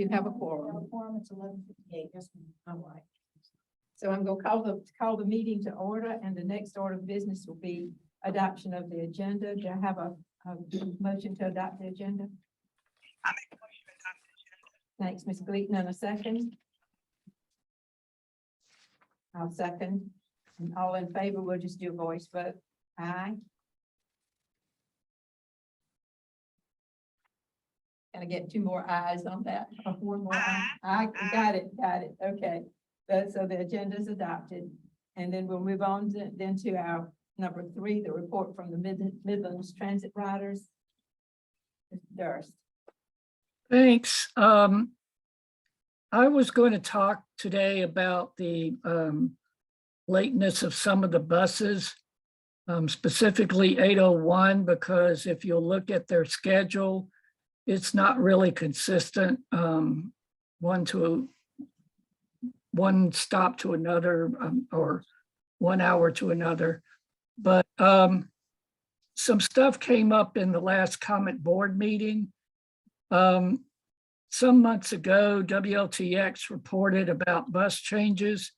You have a quorum. It's 11:58. Yes, I'm right. So I'm going to call the meeting to order, and the next order of business will be adoption of the agenda. Do I have a motion to adopt the agenda? I make a motion to adopt the agenda. Thanks, Ms. Gleason, and a second. I'll second. And all in favor, we'll just do a voice vote. Aye. Can I get two more ayes on that? Or one more aye? Aye, got it, okay. So the agenda is adopted. And then we'll move on to our number 3, the report from the Midlands Transit Riders. Mr. Durst. Thanks. I was going to talk today about the lateness of some of the buses, specifically 801, because if you'll look at their schedule, it's not really consistent, one stop to another, or 1 hour to another. But some stuff came up in the last comment board meeting. Some months ago, WLTX reported about bus changes.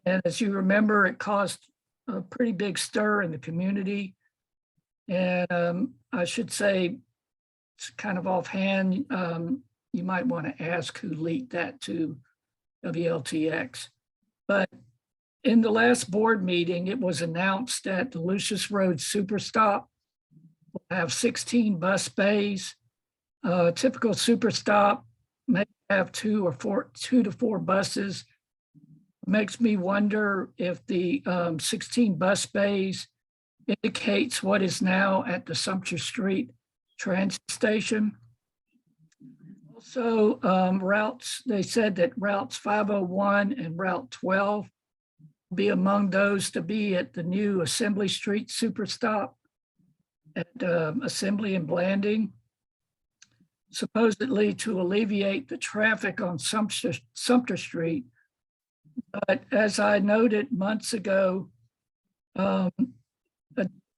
And as you remember, it caused a pretty big stir in the community. And I should say, it's kind of offhand, you might want to ask who leaked that to WLTX. But in the last board meeting, it was announced that the Lucius Road Superstop will have 16 bus bays. Typical Superstop may have 2 to 4 buses. Makes me wonder if the 16 bus bays indicates what is now at the Sumter Street Transit Station. Also, routes, they said that routes 501 and Route 12 will be among those to be at the new Assembly Street Superstop at Assembly and Blanding, supposedly to alleviate the traffic on Sumter Street. But as I noted months ago, a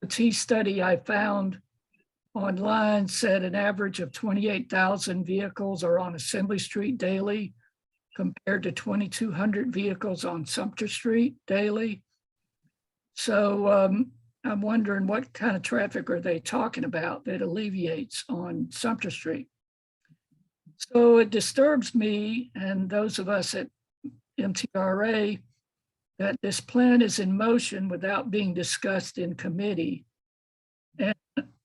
T study I found online said an average of 28,000 vehicles are on Assembly Street daily, compared to 2,200 vehicles on Sumter Street daily. So I'm wondering what kind of traffic are they talking about that alleviates on Sumter Street? So it disturbs me and those of us at MTRA that this plan is in motion without being discussed in committee. And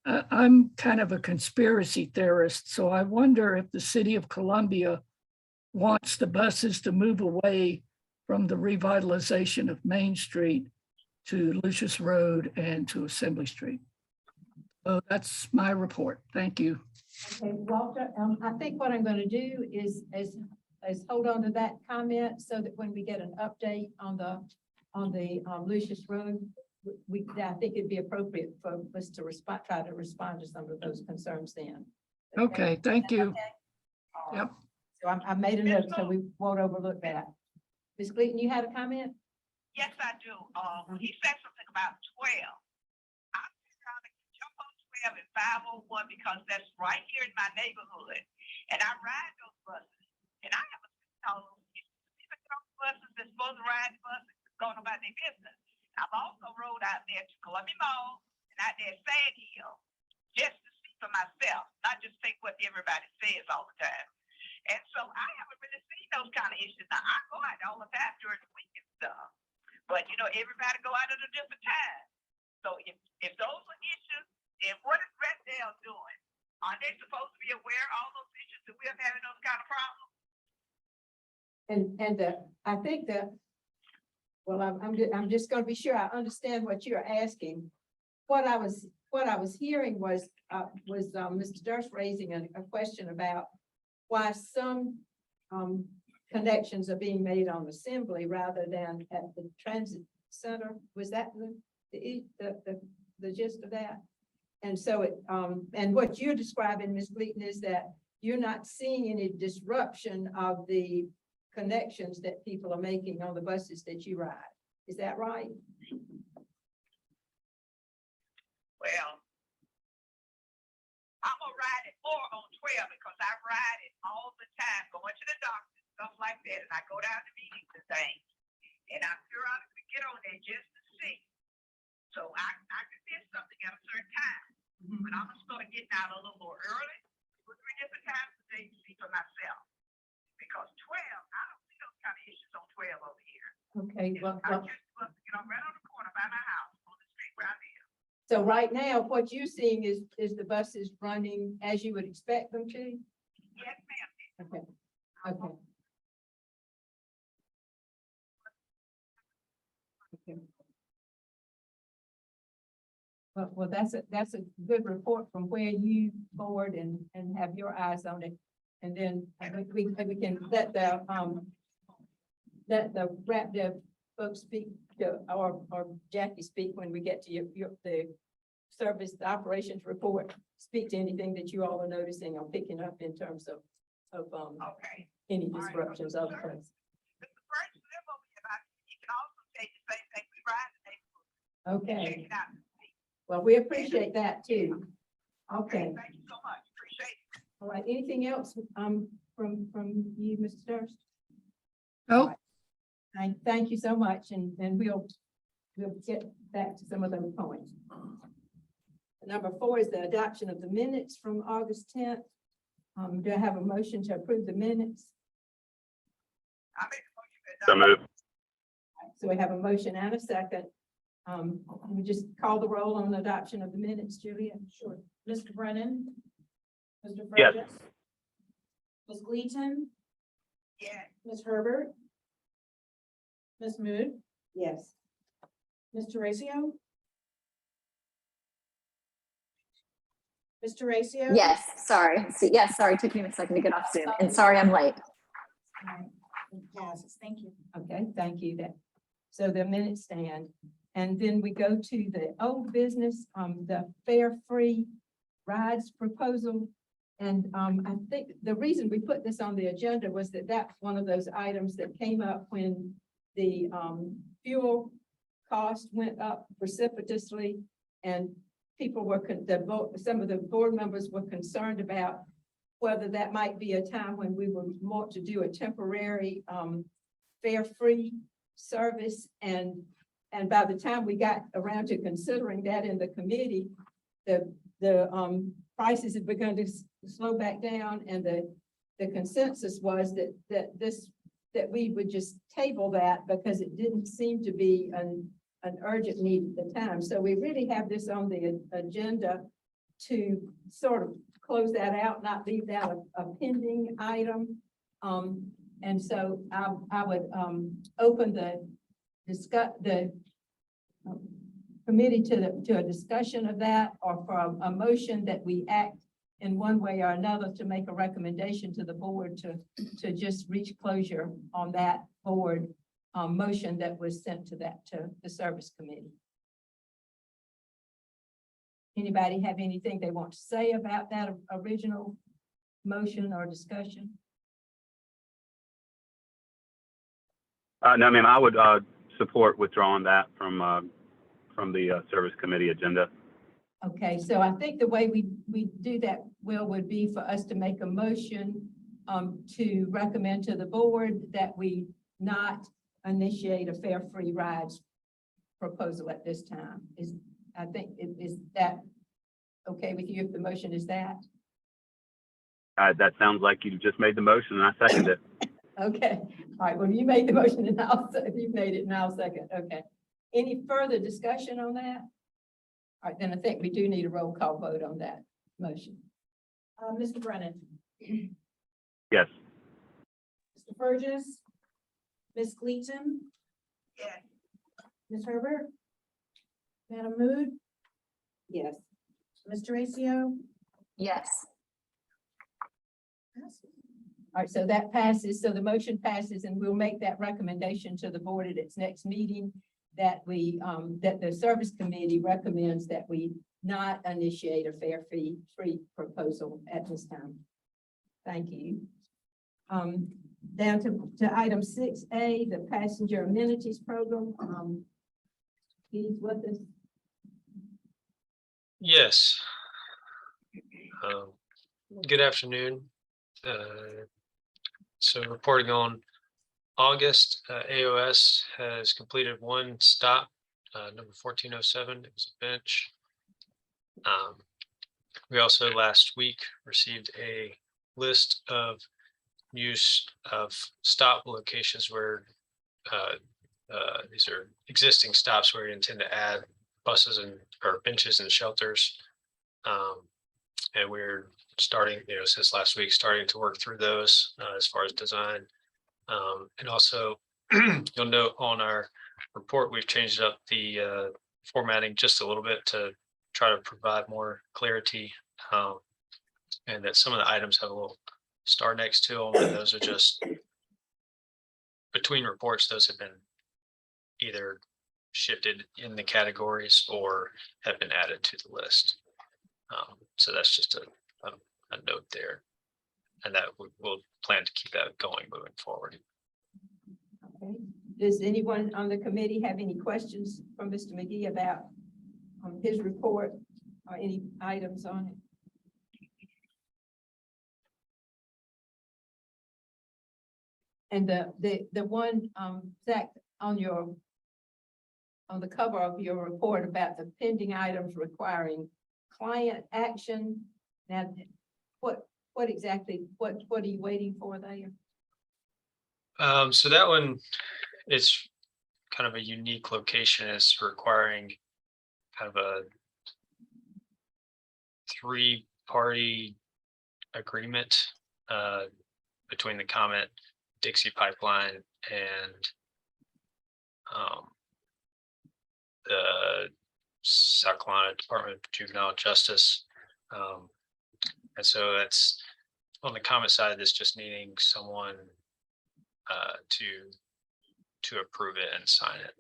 I'm kind of a conspiracy theorist, so I wonder if the city of Columbia wants the buses to move away from the revitalization of Main Street to Lucius Road and to Assembly Street. So that's my report. Thank you. Okay, Walter, I think what I'm going to do is hold on to that comment so that when we get an update on the Lucius Road, I think it'd be appropriate for us to try to respond to some of those concerns then. Okay, thank you. Okay? Yep. So I made a note so we won't overlook that. Ms. Gleason, you had a comment? Yes, I do. When he said something about 12, I'm trying to jump on 12 and 501 because that's right here in my neighborhood. And I ride those buses. And I haven't told even those buses that's supposed to ride the buses going about their business. I've also rode out there to Columbia Mall and out there at Sand Hill just to see for myself, not just think what everybody says all the time. And so I haven't really seen those kind of issues. Now I go out all the time during the week and stuff, but you know, everybody go out at a different time. So if those are issues, then what is Reddale doing? Aren't they supposed to be aware of all those issues that we're having those kind of problems? And I think that, well, I'm just going to be sure I understand what you're asking. What I was hearing was Mr. Durst raising a question about why some connections are being made on Assembly rather than at the transit center. Was that the gist of that? And so and what you're describing, Ms. Gleason, is that you're not seeing any disruption of the connections that people are making on the buses that you ride. Is that right? Well, I'm gonna ride it more on 12 because I ride it all the time, going to the doctor, stuff like that, and I go down to meetings and things. And I periodically get on there just to see. So I can miss something at a certain time. But I'm gonna start getting out a little more early, 2 or 3 different times a day to see for myself. Because 12, I don't see those kind of issues on 12 over here. Okay, well, I just right on the corner by my house, on the street where I live. so right now, what you're seeing is the buses running as you would expect them to? Yes, ma'am. Okay, okay. Okay. Well, that's a good report from where you board and have your eyes on it. And then we can let the rap dev folks speak to, or Jackie speak when we get to the service, the operations report. Speak to anything that you all are noticing or picking up in terms of Okay. any disruptions of place. The first live over here, he can also say the same thing. We ride the neighborhood. Check Okay, it out. well, we appreciate that too. Okay, Thank you so much. Appreciate it. all right. Anything else from you, Mr. Durst? Oh, Thank you so much, and we'll get back to some of those points. Number 4 is the adoption of the minutes from August 10th. Do I have a motion to approve the minutes? I make a motion to So adopt. moved. So we have a motion and a second. We just call the roll on the adoption of the minutes, Julia? Sure. Mr. Brennan? Mr. Yes. Burgess? Ms. Gleason? Yeah. Ms. Herbert? Ms. Mood? Yes. Mr. Ratio? Mr. Ratio? Yes, sorry. Yes, sorry, it took me a second to get off Zoom, and sorry I'm late. All right. It passes. Thank you. Okay, thank you. So the minutes stand. And then we go to the old business, the fare free rides proposal. And I think the reason we put this on the agenda was that that's one of those items that came up when the fuel cost went up precipitously. And people were, some of the board members were concerned about whether that might be a time when we would want to do a temporary fare free service. And by the time we got around to considering that in the committee, the prices had begun to slow back down, and the consensus was that we would just table that because it didn't seem to be an urgent need at the time. So we really have this on the agenda to sort of close that out, not leave that a pending item. And so I would open the committee to a discussion of that, or for a motion that we act in one way or another to make a recommendation to the board to just reach closure on that board motion that was sent to the service committee. Anybody have anything they want to say about that original motion or discussion? No, ma'am, I would support withdrawing that from the service committee agenda. Okay, so I think the way we do that, Will, would be for us to make a motion to recommend to the board that we not initiate a fare free rides proposal at this time. Is that okay with you if the motion is that? That sounds like you just made the motion and I second it. Okay, all right, well, you made the motion and you made it and I'll second, okay. Any further discussion on that? All right, then I think we do need a roll call vote on that motion. Mr. Brennan? Yes. Mr. Burgess? Ms. Gleason? Yeah. Ms. Herbert? Madam Mood? Yes. Mr. Ratio? Yes, All right, so that passes, so the motion passes, and we'll make that recommendation to the board at its next meeting that we, that the service committee recommends that we not initiate a fare fee free proposal at this time. Thank you. Down to item 6A, the passenger amenities program. He's with us. Yes. Good afternoon. So reporting on August, AOS has completed one stop, number 1407. It was a bench. We also last week received a list of use of stop locations where these are existing stops where we intend to add buses and or benches and shelters. And we're starting, since last week, starting to work through those as far as design. And also, you'll note on our report, we've changed up the formatting just a little bit to try to provide more clarity. And that some of the items have a little star next to them, and those are just between reports. Those have been either shifted in the categories or have been added to the list. So that's just a note there, and that we'll plan to keep that going moving forward. Okay. Does anyone on the committee have any questions from Mr. McGee about his report or any items on it? And the one, Zach, on the cover of your report about the pending items requiring client action. Now, what exactly, what are you waiting for there? So that one is kind of a unique location. It's requiring kind of a 3-party agreement between the Comet, Dixie Pipeline, and the South Carolina Department of Juvenile Justice. And so that's on the Comet side, that's just needing someone to approve it and sign it.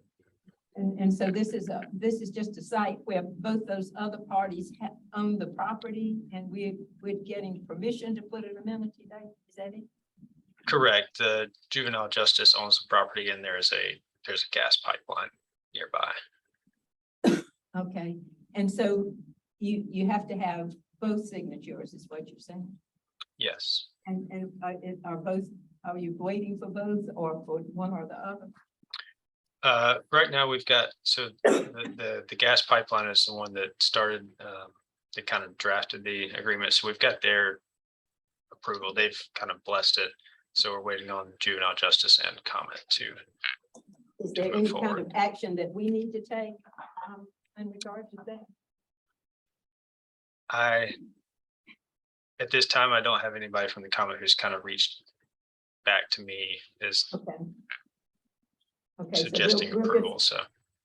And so this is just a site where both those other parties own the property, and we're getting permission to put an amenity there. Is that it? Correct. The Juvenile Justice owns the property, and there's a gas pipeline nearby. Okay, and so you have to have both signatures, is what you're saying? Yes. And are you waiting for both or for one or the other? Right now we've got, so the gas pipeline is the one that started, that kind of drafted the agreement. So we've got their approval. They've kind of blessed it. So we're waiting on Juvenile Justice and Comment to Is there move any forward. kind of action that we need to take in regard to that? At this time, I don't have anybody from the Comment who's kind of reached back to me as Okay. Okay. suggesting we'll approval. just, So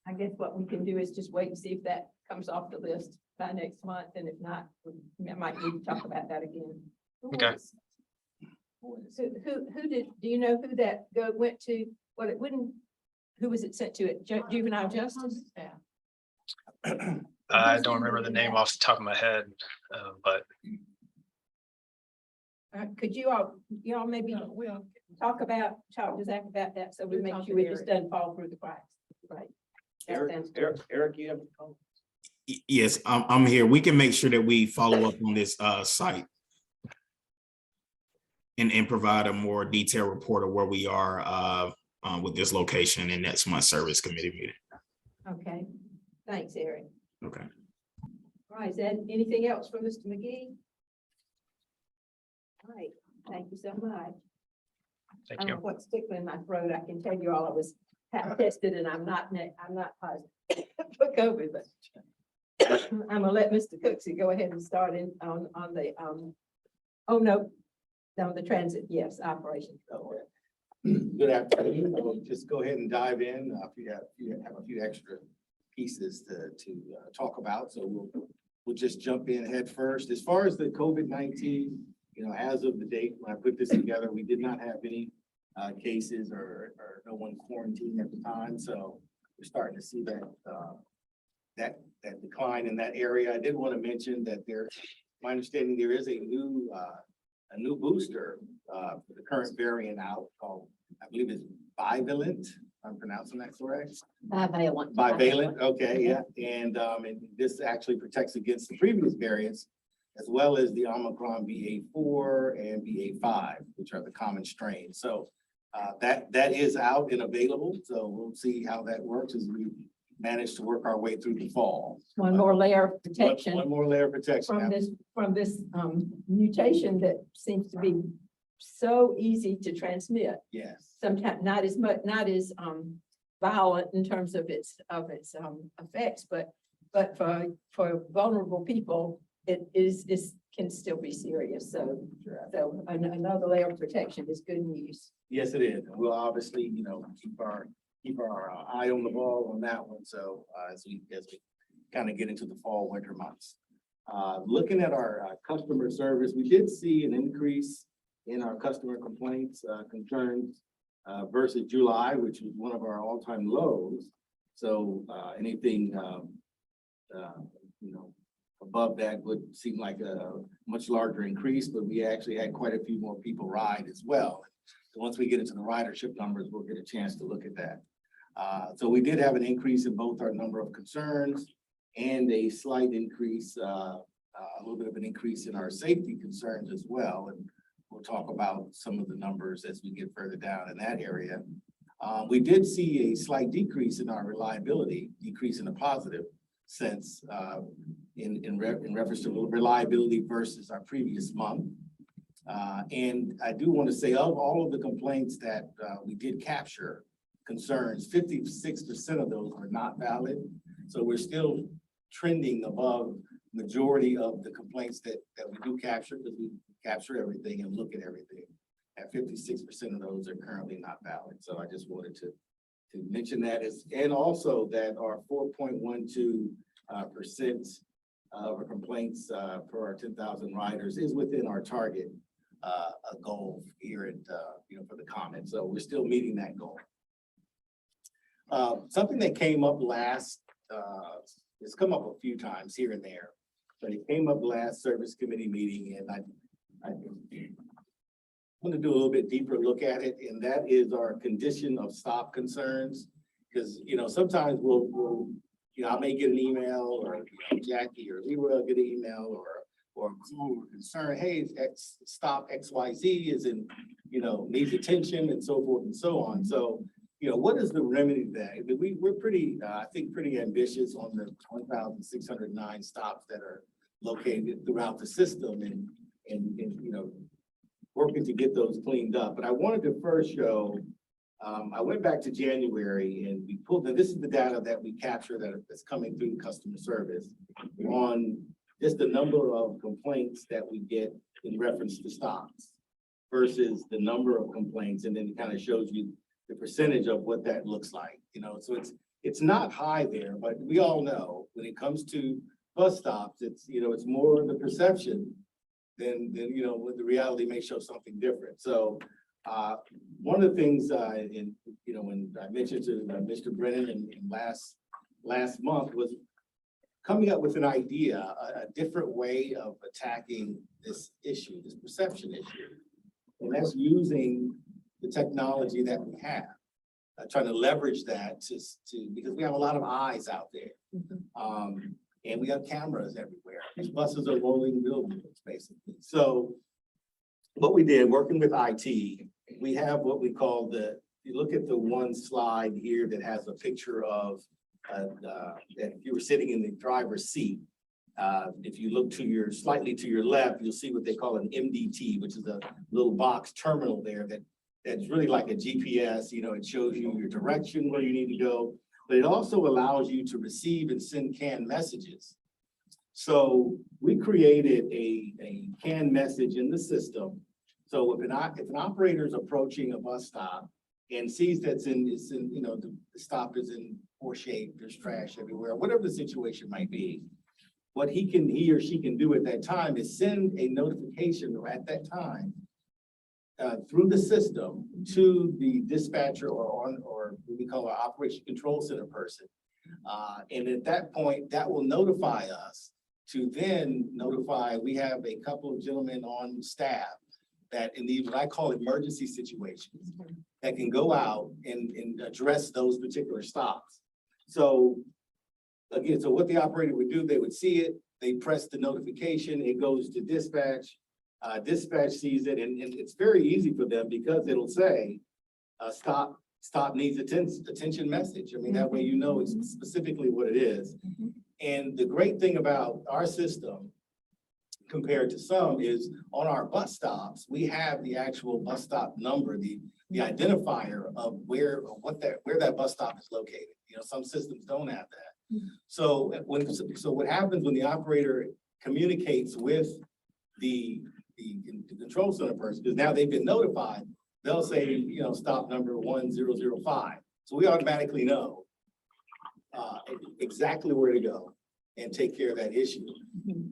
I guess what we can do is just wait and see if that comes off the list by next month, and if not, we might need to talk about that again. Okay. So who do you know who that went to? Well, it wouldn't, who was it sent to? It Juvenile Justice? Yeah. I don't remember the name off the top of my head, but Could you all maybe talk to Zach about that, so we We'll make talk sure to it just Eric. doesn't fall through the cracks, right? That sounds good. Eric, you have. Yes, I'm here. We can make sure that we follow up on this site and provide a more detailed report of where we are with this location in next month's service committee meeting. Okay, thanks, Eric. Okay. All right, is that anything else from Mr. McGee? All right, thank you so much. I thank don't know you. what's tickling my throat. I can tell you all I was tested and I'm not positive for COVID, but I'm gonna let Mr. Cooksey go ahead and start in on the, oh, no, on the transit, yes, operation. Good afternoon. We'll just go ahead and dive in. If you have a few extra pieces to talk about, so we'll just jump in head first. As far as the COVID-19, as of the date when I put this together, we did not have any cases or no one quarantined at the time. So we're starting to see that decline in that area. I did want to mention that my understanding, there is a new booster for the current variant out called, I believe it's bivalent. I'm pronouncing that correct? Bivalent, okay, yeah. And this actually protects against the previous variants. as well as the Omicron BA.4 and BA.5, which are the common strains. So that is out and available. So we'll see how that works as we manage to work our way through the fall. One more layer of One protection more layer of protection. from this mutation that seems to be so easy to transmit. Yes. Sometimes not as much, not as violent in terms of its effects, but for vulnerable people, it can still be serious. So another layer of protection is good news. Yes, it is. We'll obviously, keep our eye on the ball on that one. So as we kind of get into the fall, winter months. Looking at our customer service, we did see an increase in our customer complaints, concerns versus July, which was one of our all-time lows. So anything, above that would seem like a much larger increase, but we actually had quite a few more people ride as well. So once we get into the ridership numbers, we'll get a chance to look at that. So we did have an increase in both our number of concerns and a slight increase, a little bit of an increase in our safety concerns as well. And we'll talk about some of the numbers as we get further down in that area. We did see a slight decrease in our reliability, decrease in a positive sense in reference to reliability versus our previous month. And I do want to say of all of the complaints that we did capture, concerns, 56% of those were not valid. So we're still trending above majority of the complaints that we do capture, because we capture everything and look at everything. At 56% of those are currently not valid. So I just wanted to mention that and also that our 4.12% of our complaints per our 10,000 riders is within our target goal here at for the comment. So we're still meeting that goal. Something that came up last, it's come up a few times here and there, but it came up last service committee meeting, and I want to do a little bit deeper look at it, and that is our condition of stop concerns. Because, sometimes we'll I may get an email, or Jackie or Leroy will get an email, or concern, hey, stop XYZ is in, needs attention and so forth and so on. So, what is the remedy to that? I mean, we're pretty, I think pretty ambitious on the 1,609 stops that are located throughout the system and working to get those cleaned up. But I wanted to first show, I went back to January and we pulled, and this is the data that we capture that's coming through customer service on just the number of complaints that we get in reference to stops versus the number of complaints. And then it kind of shows you the percentage of what that looks like, so it's not high there, but we all know when it comes to bus stops, it's more the perception than when the reality may show something different. So one of the things when I mentioned to Mr. Brennan in last month was coming up with an idea, a different way of attacking this issue, this perception issue. And that's using the technology that we have, trying to leverage that because we have a lot of eyes out there. And we have cameras everywhere. These buses are rolling billboards, basically. So what we did, working with IT, we have what we call you look at the one slide here that has a picture of, that if you were sitting in the driver's seat, if you look slightly to your left, you'll see what they call an MDT, which is a little box terminal there that's really like a GPS. It shows you your direction, where you need to go, but it also allows you to receive and send canned messages. So we created a canned message in the system. So if an operator is approaching a bus stop and sees the stop is in poor shape, there's trash everywhere, whatever the situation might be, what he or she can do at that time is send a notification at that time through the system to the dispatcher or what we call our operation control center person. And at that point, that will notify us to then notify, we have a couple of gentlemen on staff that in these, what I call emergency situations, that can go out and address those particular stops. So again, so what the operator would do, they would see it, they press the notification, it goes to dispatch. Dispatch sees it, and it's very easy for them because it'll say, stop needs attention message. I mean, that way you know it's specifically what it is. And the great thing about our system compared to some is on our bus stops, we have the actual bus stop number, the identifier of where that bus stop is located. You know, some systems don't have that. So what happens when the operator communicates with the control center person, because now they've been notified, they'll say, you know, stop number 1005. So we automatically know exactly where to go and take care of that issue.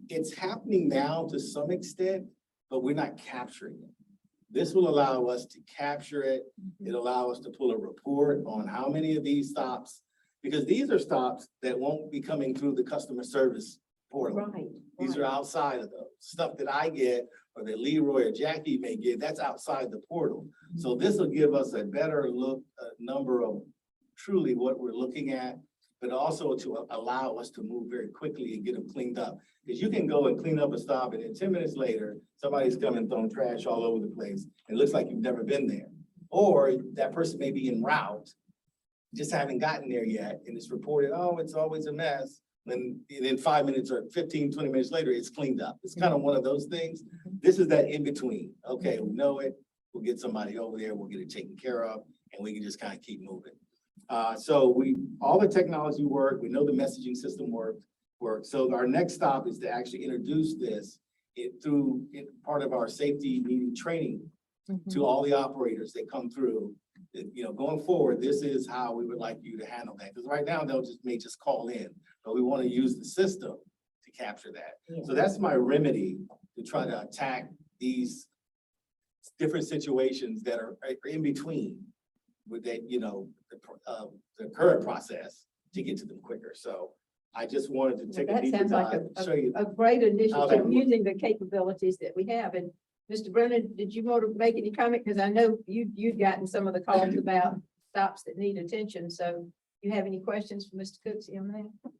It's happening now to some extent, but we're not capturing it. This will allow us to capture it. It'll allow us to pull a report on how many of these stops, because these are stops that won't be coming through the customer service portal. Right. These are outside of those. Stuff that I get or that Leroy or Jackie may get, that's outside the portal. So this will give us a better look, number of truly what we're looking at, but also to allow us to move very quickly and get them cleaned up. Because you can go and clean up a stop and then 10 minutes later, somebody's come and thrown trash all over the place. It looks like you've never been there. Or that person may be en route, just haven't gotten there yet, and it's reported, oh, it's always a mess. And then 5 minutes or 15, 20 minutes later, it's cleaned up. It's kind of one of those things. This is that in between. Okay, we know it. We'll get somebody over there. We'll get it taken care of, and we can just kind of keep moving. So all the technology work. We know the messaging system works. So our next stop is to actually introduce this through part of our safety meeting training to all the operators that come through. You know, going forward, this is how we would like you to handle that. Because right now may just call in, but we want to use the system to capture that. Yeah. So that's my remedy to try to attack these different situations that are in between with that, you know, the current process to get to them quicker. So I just wanted to take a That deeper sounds like dive, show you. a great that initiative works. using the capabilities that we have. And Mr. Brennan, did you want to make any comment? Because I know you'd gotten some of the calls about stops that need attention. So you have any questions for Mr. Cooksey on that?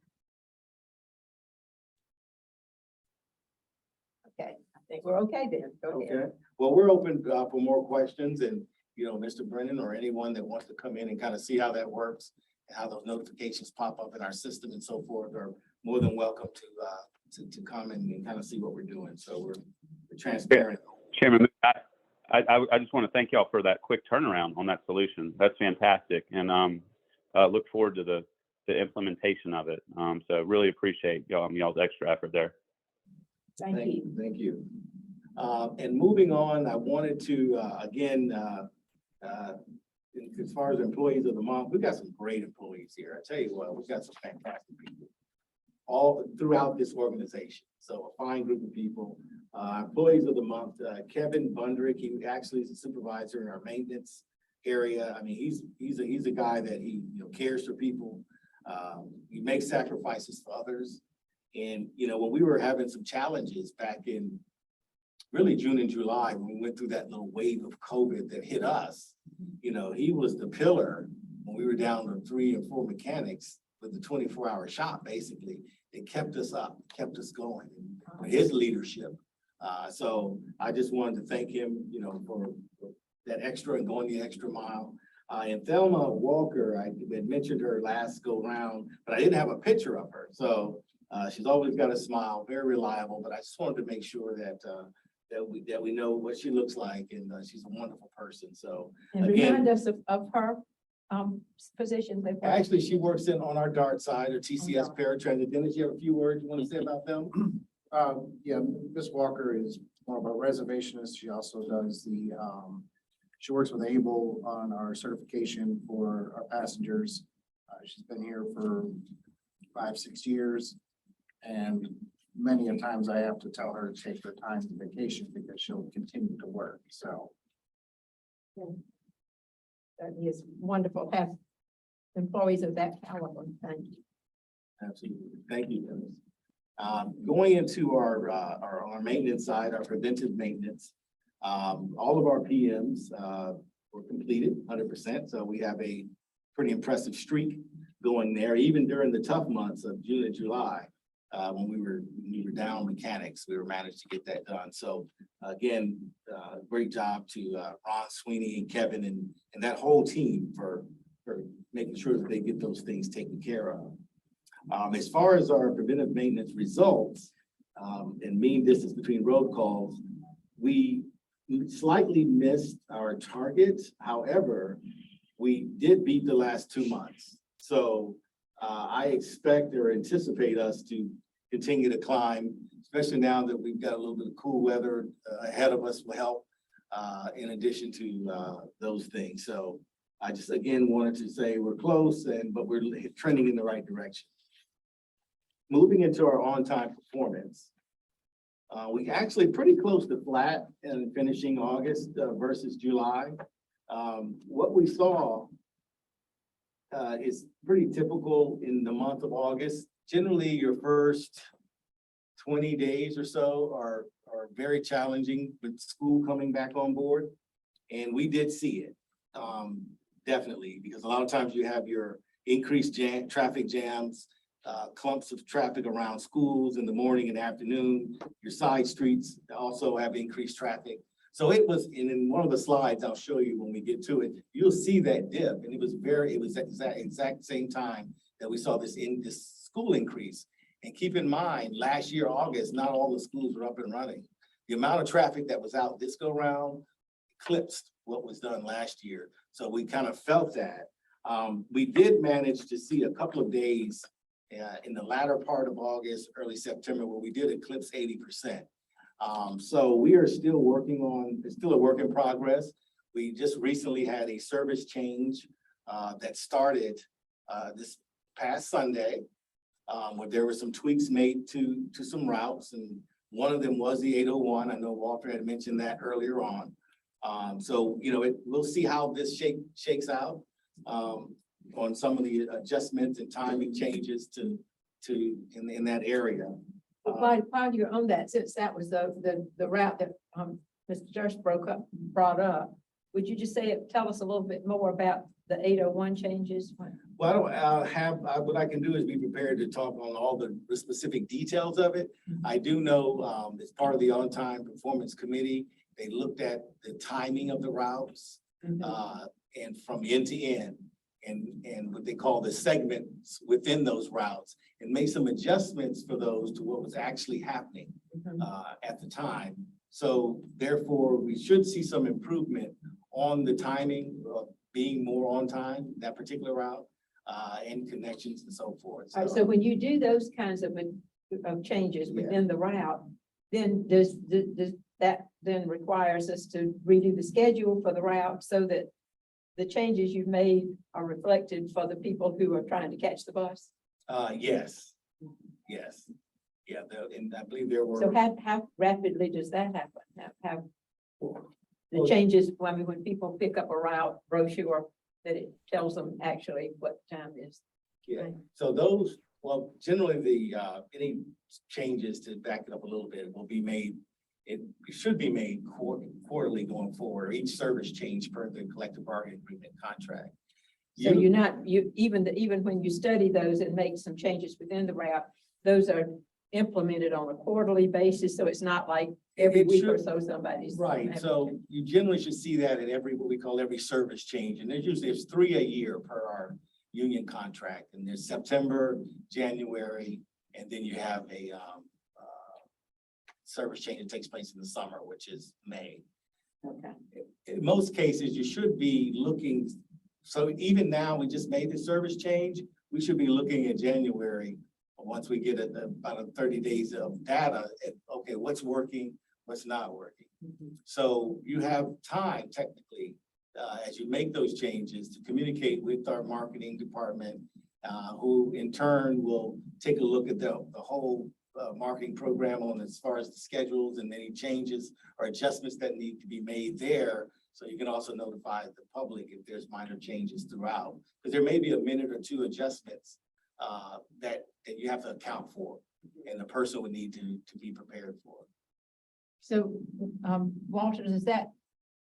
Okay, I think we're okay then. Go ahead. Okay, well, we're open for more questions, and, you know, Mr. Brennan or anyone that wants to come in and kind of see how that works and how those notifications pop up in our system and so forth are more than welcome to come and kind of see what we're doing. So we're transparent. Chairman, I just want to thank y'all for that quick turnaround on that solution. That's fantastic, and look forward to the implementation of it. So really appreciate y'all's extra effort there. Thank you. Thank you. And moving on, I wanted to, again, as far as employees of the month, we've got some great employees here. I tell you what, we've got some fantastic people all throughout this organization. So a fine group of people. Employees of the month, Kevin Bundrick, he actually is a supervisor in our maintenance area. I mean, he's a guy that he, you know, cares for people. He makes sacrifices for others. And, you know, when we were having some challenges back in really June and July, when we went through that little wave of COVID that hit us, you know, he was the pillar when we were down to 3 or 4 mechanics with the 24-hour shop, basically. It kept us up, kept us going, and his leadership. So I just wanted to thank him, you know, for that extra and going the extra mile. And Thelma Walker, I had mentioned her last go round, but I didn't have a picture of her. So she's always got a smile, very reliable, but I just wanted to make sure that we know what she looks like, and she's a wonderful person. So And again, remind us of her position. actually, she works on our DART side, or TCS paratransit. Dennis, you have a few words you want to say about them? Yeah, Ms. Walker is one of our reservationists. She also does she works with ABLE on our certification for our passengers. She's been here for 5-6 years. And many a times I have to tell her to take her time to vacation because she'll continue to work, so. That is wonderful to have employees of that caliber. Thank you. Absolutely. Thank you, Dennis. Going into our maintenance side, our preventive maintenance, all of our PMs were completed 100%. So we have a pretty impressive streak. going there, even during the tough months of June and July. When we were down mechanics, we were managed to get that done. So again, great job to Ron Sweeney and Kevin and that whole team for making sure that they get those things taken care of. As far as our preventive maintenance results, and mean distance between road calls, we slightly missed our target. However, we did beat the last 2 months. So I expect or anticipate us to continue to climb, especially now that we've got a little bit of cool weather ahead of us will help in addition to those things. So I just, again, wanted to say we're close but we're trending in the right direction. Moving into our on-time performance, we actually pretty close to flat in finishing August versus July. What we saw is pretty typical in the month of August. Generally, your first 20 days or so are very challenging with school coming back on board. And we did see it, definitely, because a lot of times you have your increased traffic jams, clumps of traffic around schools in the morning and afternoon. Your side streets also have increased traffic. So it was, and in one of the slides I'll show you when we get to it, you'll see that dip. And it was at the exact same time that we saw this school increase. And keep in mind, last year, August, not all the schools were up and running. The amount of traffic that was out this go round eclipsed what was done last year. So we kind of felt that. We did manage to see a couple of days in the latter part of August, early September, where we did eclipse 80%. So we are still working on, it's still a work in progress. We just recently had a service change that started this past Sunday, where there were some tweaks made to some routes, and one of them was the 801. I know Walter had mentioned that earlier on. So, you know, we'll see how this shakes out on some of the adjustments and timing changes in that area. While you're on that, since that was the route that Mr. Durst brought up, would you just tell us a little bit more about the 801 changes? Well, what I can do is be prepared to talk on all the specific details of it. I do know as part of the on-time performance committee, they looked at the timing of the routes and from end to end and what they call the segments within those routes and made some adjustments for those to what was actually happening at the time. So therefore, we should see some improvement on the timing of being more on time, that particular route, and connections and so forth. All right, so when you do those kinds of changes within the route, then does that then requires us to redo the schedule for the route so that the changes you've made are reflected for the people who are trying to catch the bus? Yes. Yeah, and I believe there were. So how rapidly does that happen? How the changes, I mean, when people pick up a route brochure, that it tells them actually what time is. Yeah, so those, well, generally the, any changes, to back it up a little bit, will be made, it should be made quarterly going forward, each service change per the collective bargaining agreement contract. So you're not, even when you study those and make some changes within the route, those are implemented on a quarterly basis, so it's not like every week or so somebody's. Right, so you generally should see that at what we call every service change, and there's 3 a year per our union contract, and there's September, January, and then you have a service change that takes place in the summer, which is May. Okay. In most cases, you should be looking, so even now, we just made the service change, we should be looking at January. Once we get about 30 days of data, okay, what's working, what's not working. So you have time technically, as you make those changes, to communicate with our marketing department, who in turn will take a look at the whole marketing program on as far as the schedules and any changes or adjustments that need to be made there. So you can also notify the public if there's minor changes throughout, because there may be a minute or two adjustments that you have to account for, and the person would need to be prepared for. So, Walter, does that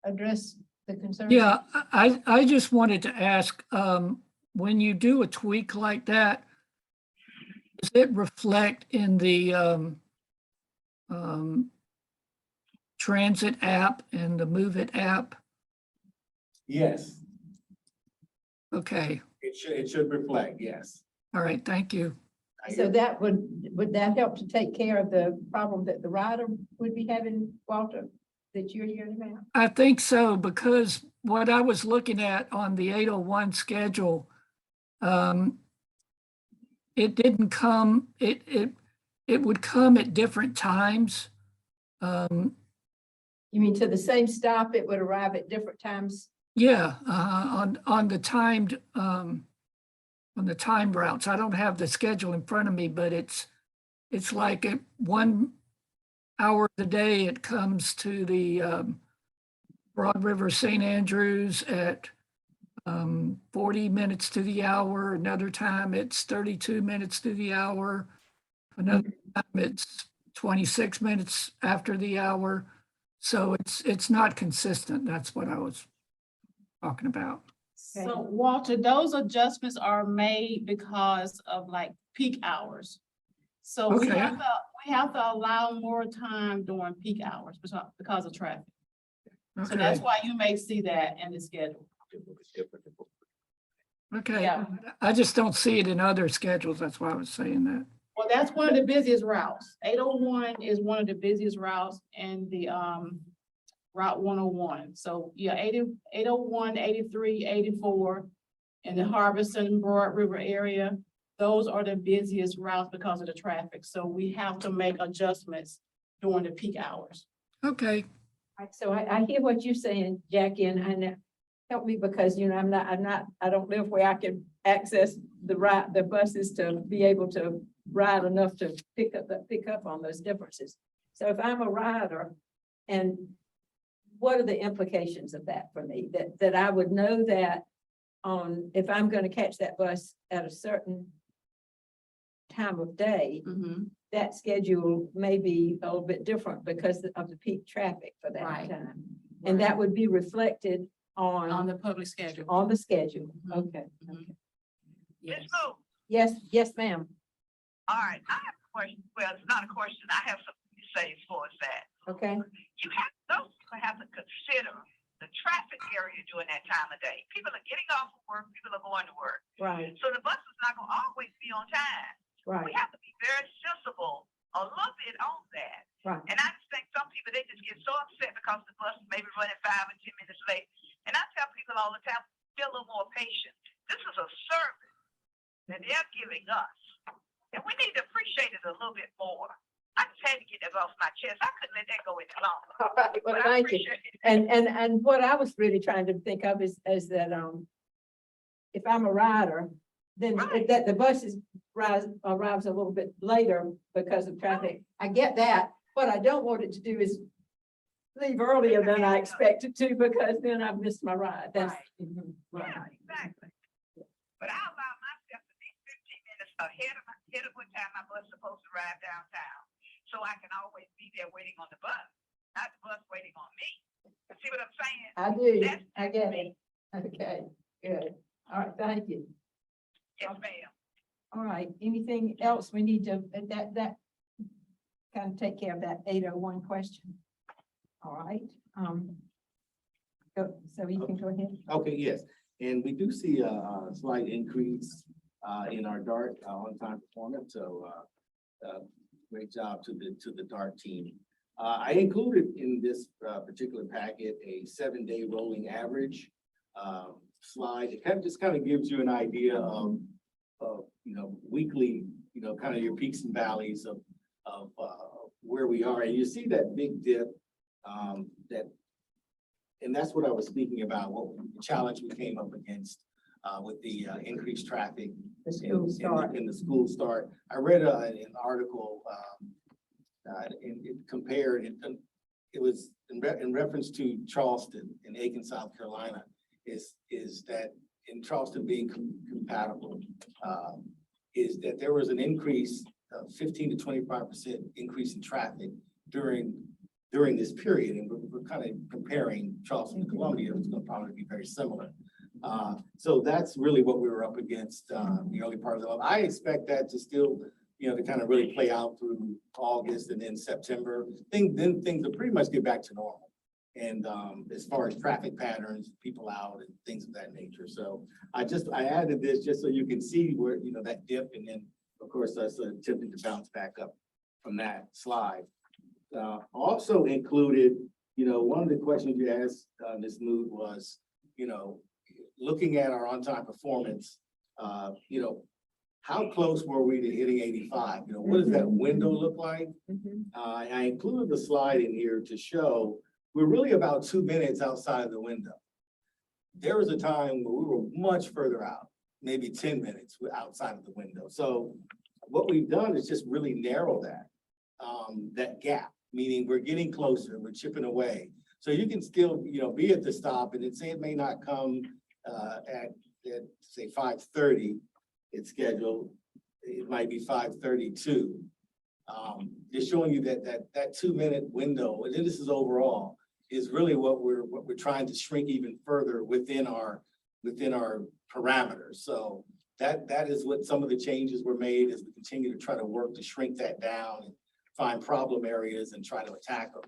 address the concern? Yeah, I just wanted to ask, when you do a tweak like that, does it reflect in the Transit app and the Move It app? Yes, Okay, it should reflect, yes. all right, thank you. So that would that help to take care of the problem that the rider would be having, Walter, that you're hearing about? I think so, because what I was looking at on the 801 schedule, it didn't come, it would come at different times. You mean to the same stop, it would arrive at different times? Yeah, on the timed, on the timed routes. I don't have the schedule in front of me, but it's like at 1 hour of the day, it comes to the Broad River St. Andrews at 40 minutes to the hour. Another time it's 32 minutes to the hour. Another time it's 26 minutes after the hour. So it's not consistent. That's what I was talking about. So Walter, those adjustments are made because of like peak hours. So we Okay. have to allow more time during peak hours because of traffic. So Okay, that's why you may see that in the schedule. okay. Yeah. I just don't see it in other schedules. That's why I was saying that. Well, that's one of the busiest routes. 801 is one of the busiest routes in the Route 101. So yeah, 801, 83, 84 in the Harbison, Broad River area. Those are the busiest routes because of the traffic. So we have to make adjustments during the peak hours. Okay, Right, so I hear what you're saying, Jackie, and help me because, you know, I don't live where I can access the buses to be able to ride enough to pick up on those differences. So if I'm a rider, and what are the implications of that for me? That I would know that if I'm going to catch that bus at a certain time of day, that schedule may be a little bit different because of the peak traffic for that Right. time. And that would be reflected On the public schedule. on the schedule. Mhm. Okay. Mhm. Okay. Ms. Moon, Yes, ma'am. all right, I have a question. Well, it's not a question. I have something to say as far as that. Okay. Those people have to consider the traffic area during that time of day. People are getting off of work, people are going to work. Right, So the bus is not gonna always be on time. We right, have to be very sensible a little bit on that. right. And I just think some people, they just get so upset because the bus may be running 5 or 10 minutes late. And I tell people all the time, be a little more patient. This is a service that they're giving us. And we need to appreciate it a little bit more. I just had to get that off my chest. I couldn't let that go any longer. All right, well, But I thank you. appreciate it. And what I was really trying to think of is that, if I'm a rider, then Right. that the bus arrives a little bit later because of traffic. I get that. What I don't want it to do is leave earlier than I expected to, because then I've missed my ride. That's. Mhm, Yeah, right. exactly. But I allow myself to be 15 minutes ahead of what time my bus is supposed to ride downtown. So I can always be there waiting on the bus, not the bus waiting on me. See what I'm saying? I do. That's I get me. it. Okay, good. All right, thank you. Yes, ma'am. All right, anything else we need to, that kind of take care of that 801 question? All right, so you can go ahead. Okay, yes, and we do see a slight increase in our DART on-time performance, so great job to the DART team. I included in this particular packet a 7-day rolling average slide. It just kind of gives you an idea of weekly, kind of your peaks and valleys of where we are, and you see that big dip and that's what I was speaking about, what the challenge we came up against with the increased traffic The school start. in the school start. I read an article and it compared it. It was in reference to Charleston in Aiken, South Carolina. Is that in Charleston being compatible? Is that there was an increase of 15 to 25% increase in traffic during this period, and we're kind of comparing Charleston to Columbia. It's going to probably be very similar. So that's really what we were up against, the early part of the month. I expect that to still, to kind of really play out through August and then September. Then things will pretty much get back to normal. And, as far as traffic patterns, people out and things of that nature. So I added this just so you can see where, that dip, and then, of course, us attempting to bounce back up from that slide. Also included, one of the questions you asked, Ms. Mood, was, looking at our on-time performance, how close were we to hitting 85? What does that window look like? I included the slide in here to show we're really about 2 minutes outside of the window. There was a time where we were much further out, maybe 10 minutes outside of the window. So what we've done is just really narrow that gap, meaning we're getting closer, we're chipping away. So you can still, be at the stop, and it may not come at say 5:30, it's scheduled. It might be 5:32. Just showing you that 2 minute window, and this is overall, is really what we're trying to shrink even further within our parameters. So that is what some of the changes were made as we continue to try to work to shrink that down and find problem areas and try to attack them.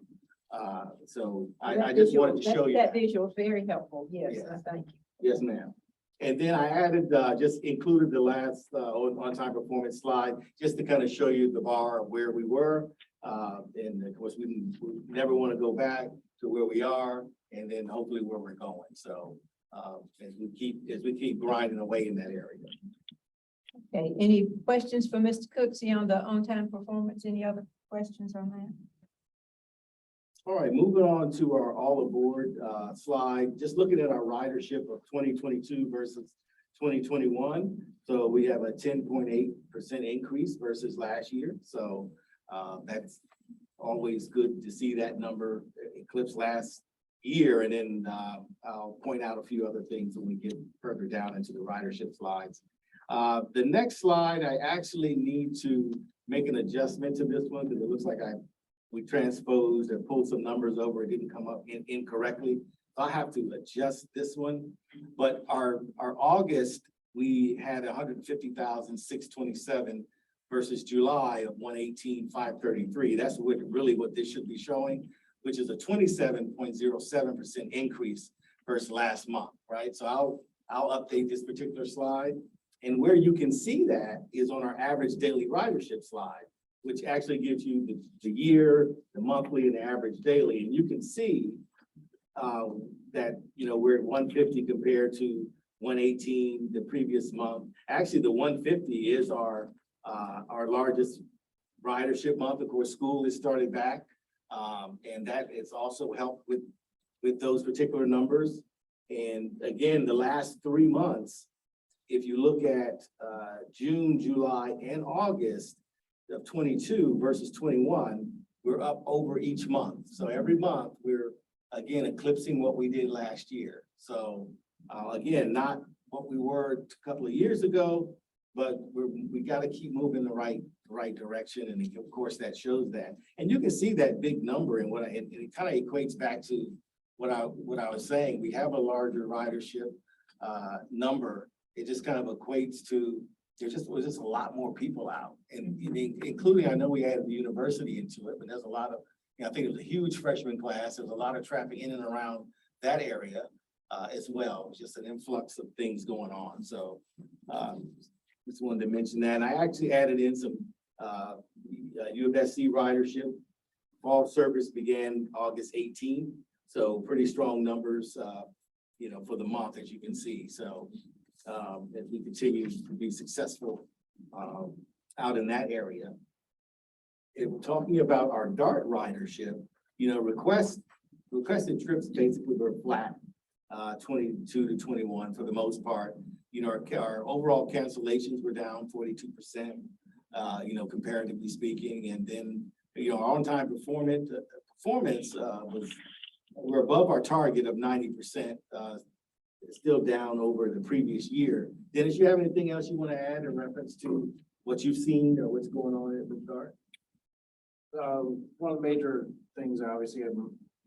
So I just wanted to show you That that. visual is very helpful. Yes, Yeah. thank you. Yes, ma'am. And then I added, just included the last on-time performance slide, just to kind of show you the bar of where we were. And of course, we never want to go back to where we are, and then hopefully where we're going. So as we keep grinding away in that area. Okay, any questions for Mr. Cooksey on the on-time performance? Any other questions on that? All right, moving on to our all aboard slide, just looking at our ridership of 2022 versus 2021. So we have a 10.8% increase versus last year. So that's always good to see that number eclipse last year. And then I'll point out a few other things when we get further down into the ridership slides. The next slide, I actually need to make an adjustment to this one because it looks like we transposed and pulled some numbers over. It didn't come up incorrectly. So I have to adjust this one. But our August, we had 150,627 versus July of 118,533. That's what this should be showing, which is a 27.07% increase versus last month, right? So I'll update this particular slide. And where you can see that is on our average daily ridership slide, which actually gives you the year, the monthly, and the average daily. And you can see that, we're at 150 compared to 118 the previous month. Actually, the 150 is our largest ridership month. Of course, school is started back. And that has also helped with those particular numbers. And again, the last 3 months, if you look at June, July, and August of 22 versus 21, we're up over each month. So every month we're again eclipsing what we did last year. So again, not what we were a couple of years ago, but we got to keep moving the right direction. And of course that shows that. And you can see that big number and it kind of equates back to what I was saying. We have a larger ridership number. It just kind of equates to there's just a lot more people out, and including, I know we added the university into it, but there's a lot of, I think it was a huge freshman class. There's a lot of traffic in and around that area as well. Just an influx of things going on. So just wanted to mention that. And I actually added in some UFSC ridership. Fall service began August 18. So pretty strong numbers, for the month, as you can see. So as we continue to be successful out in that area. If we're talking about our DART ridership, requested trips basically were flat, 22 to 21 for the most part. Our overall cancellations were down 42%, comparatively speaking. And then, our on-time performance we're above our target of 90%. Still down over the previous year. Dennis, you have anything else you want to add in reference to what you've seen or what's going on with DART? One of the major things, obviously,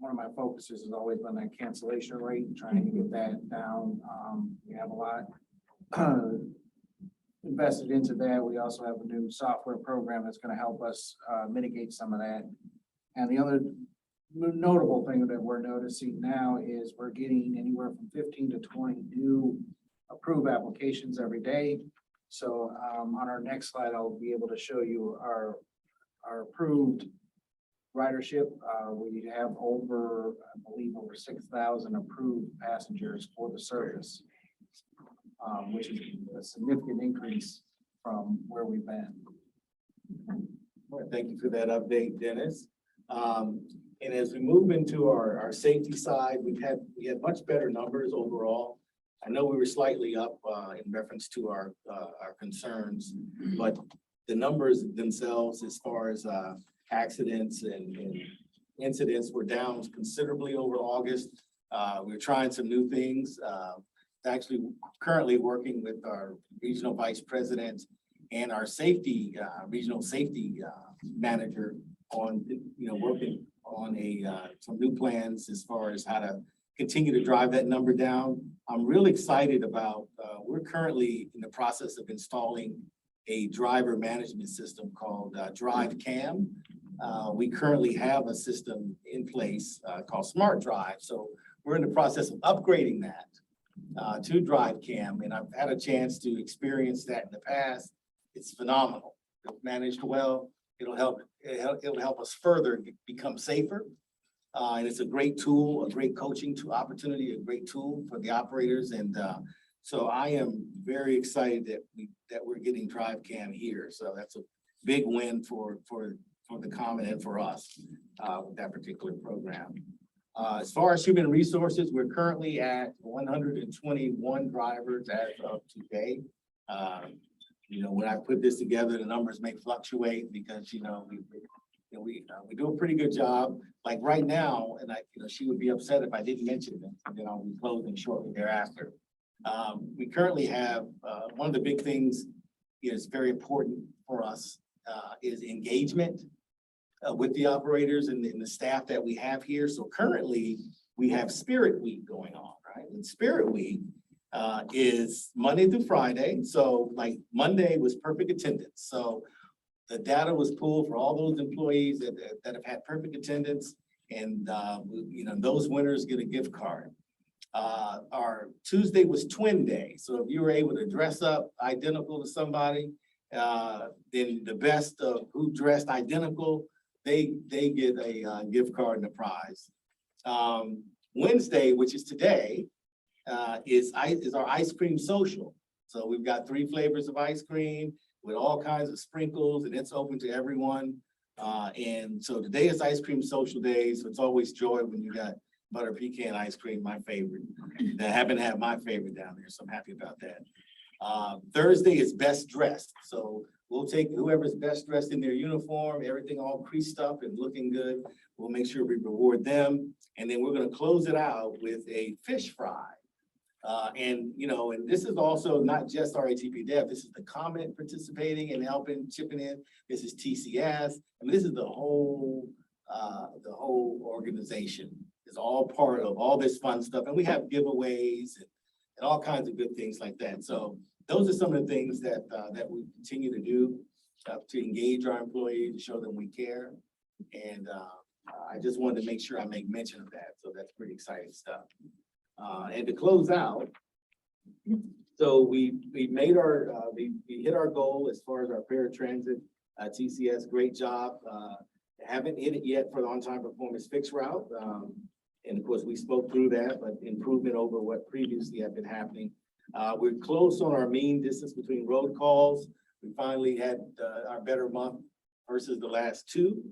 one of my focuses has always been that cancellation rate, trying to get that down. We have a lot invested into that. We also have a new software program that's gonna help us mitigate some of that. And the other notable thing that we're noticing now is we're getting anywhere from 15 to 20 new approved applications every day. So on our next slide, I'll be able to show you our approved ridership. We have over, I believe, over 6,000 approved passengers for the service, which is a significant increase from where we've been. Well, thank you for that update, Dennis. And as we move into our safety side, we had much better numbers overall. I know we were slightly up in reference to our concerns, but the numbers themselves, as far as accidents and incidents, were down considerably over August. We're trying some new things. Actually, currently working with our regional vice president and our safety regional safety manager on working on some new plans as far as how to continue to drive that number down. I'm really excited about, we're currently in the process of installing a driver management system called Drive Cam. We currently have a system in place called Smart Drive. So we're in the process of upgrading that to Drive Cam. And I've had a chance to experience that in the past. It's phenomenal. It's managed well. It'll help us further become safer. And it's a great tool, a great coaching opportunity, a great tool for the operators. And so I am very excited that we're getting Drive Cam here. So that's a big win for the common and for us with that particular program. As far as human resources, we're currently at 121 drivers as of today. When I put this together, the numbers may fluctuate because, we do a pretty good job. Like right now, and she would be upset if I didn't mention it, and then I'll be closing shortly thereafter. We currently have, one of the big things is very important for us is engagement with the operators and the staff that we have here. So currently we have Spirit Week going on, right? And Spirit Week is Monday through Friday. So like Monday was perfect attendance. So the data was pulled for all those employees that have had perfect attendance, and those winners get a gift card. Our Tuesday was Twin Day. So if you were able to dress up identical to somebody, then the best of who dressed identical, they get a gift card and a prize. Wednesday, which is today, is our ice cream social. So we've got 3 flavors of ice cream with all kinds of sprinkles, and it's open to everyone. And so today is ice cream social day. So it's always joy when you got butter pecan ice cream, my favorite. I happen to have my favorite down there, so I'm happy about that. Thursday is best dressed. So we'll take whoever's best dressed in their uniform, everything all creased up and looking good. We'll make sure we reward them. And then we're gonna close it out with a fish fry. And this is also not just RATP Dev, this is the comment participating and helping, chipping in. This is TCS, and this is the whole organization is all part of all this fun stuff. And we have giveaways and all kinds of good things like that. So those are some of the things that we continue to do to engage our employees, to show them we care. And I just wanted to make sure I make mention of that. So that's pretty exciting stuff. And to close out, so we made we hit our goal as far as our paratransit TCS. Great job. Haven't hit it yet for the on-time performance fixed route. And of course, we spoke through that, but improvement over what previously had been happening. We're close on our mean distance between road calls. We finally had our better month versus the last 2.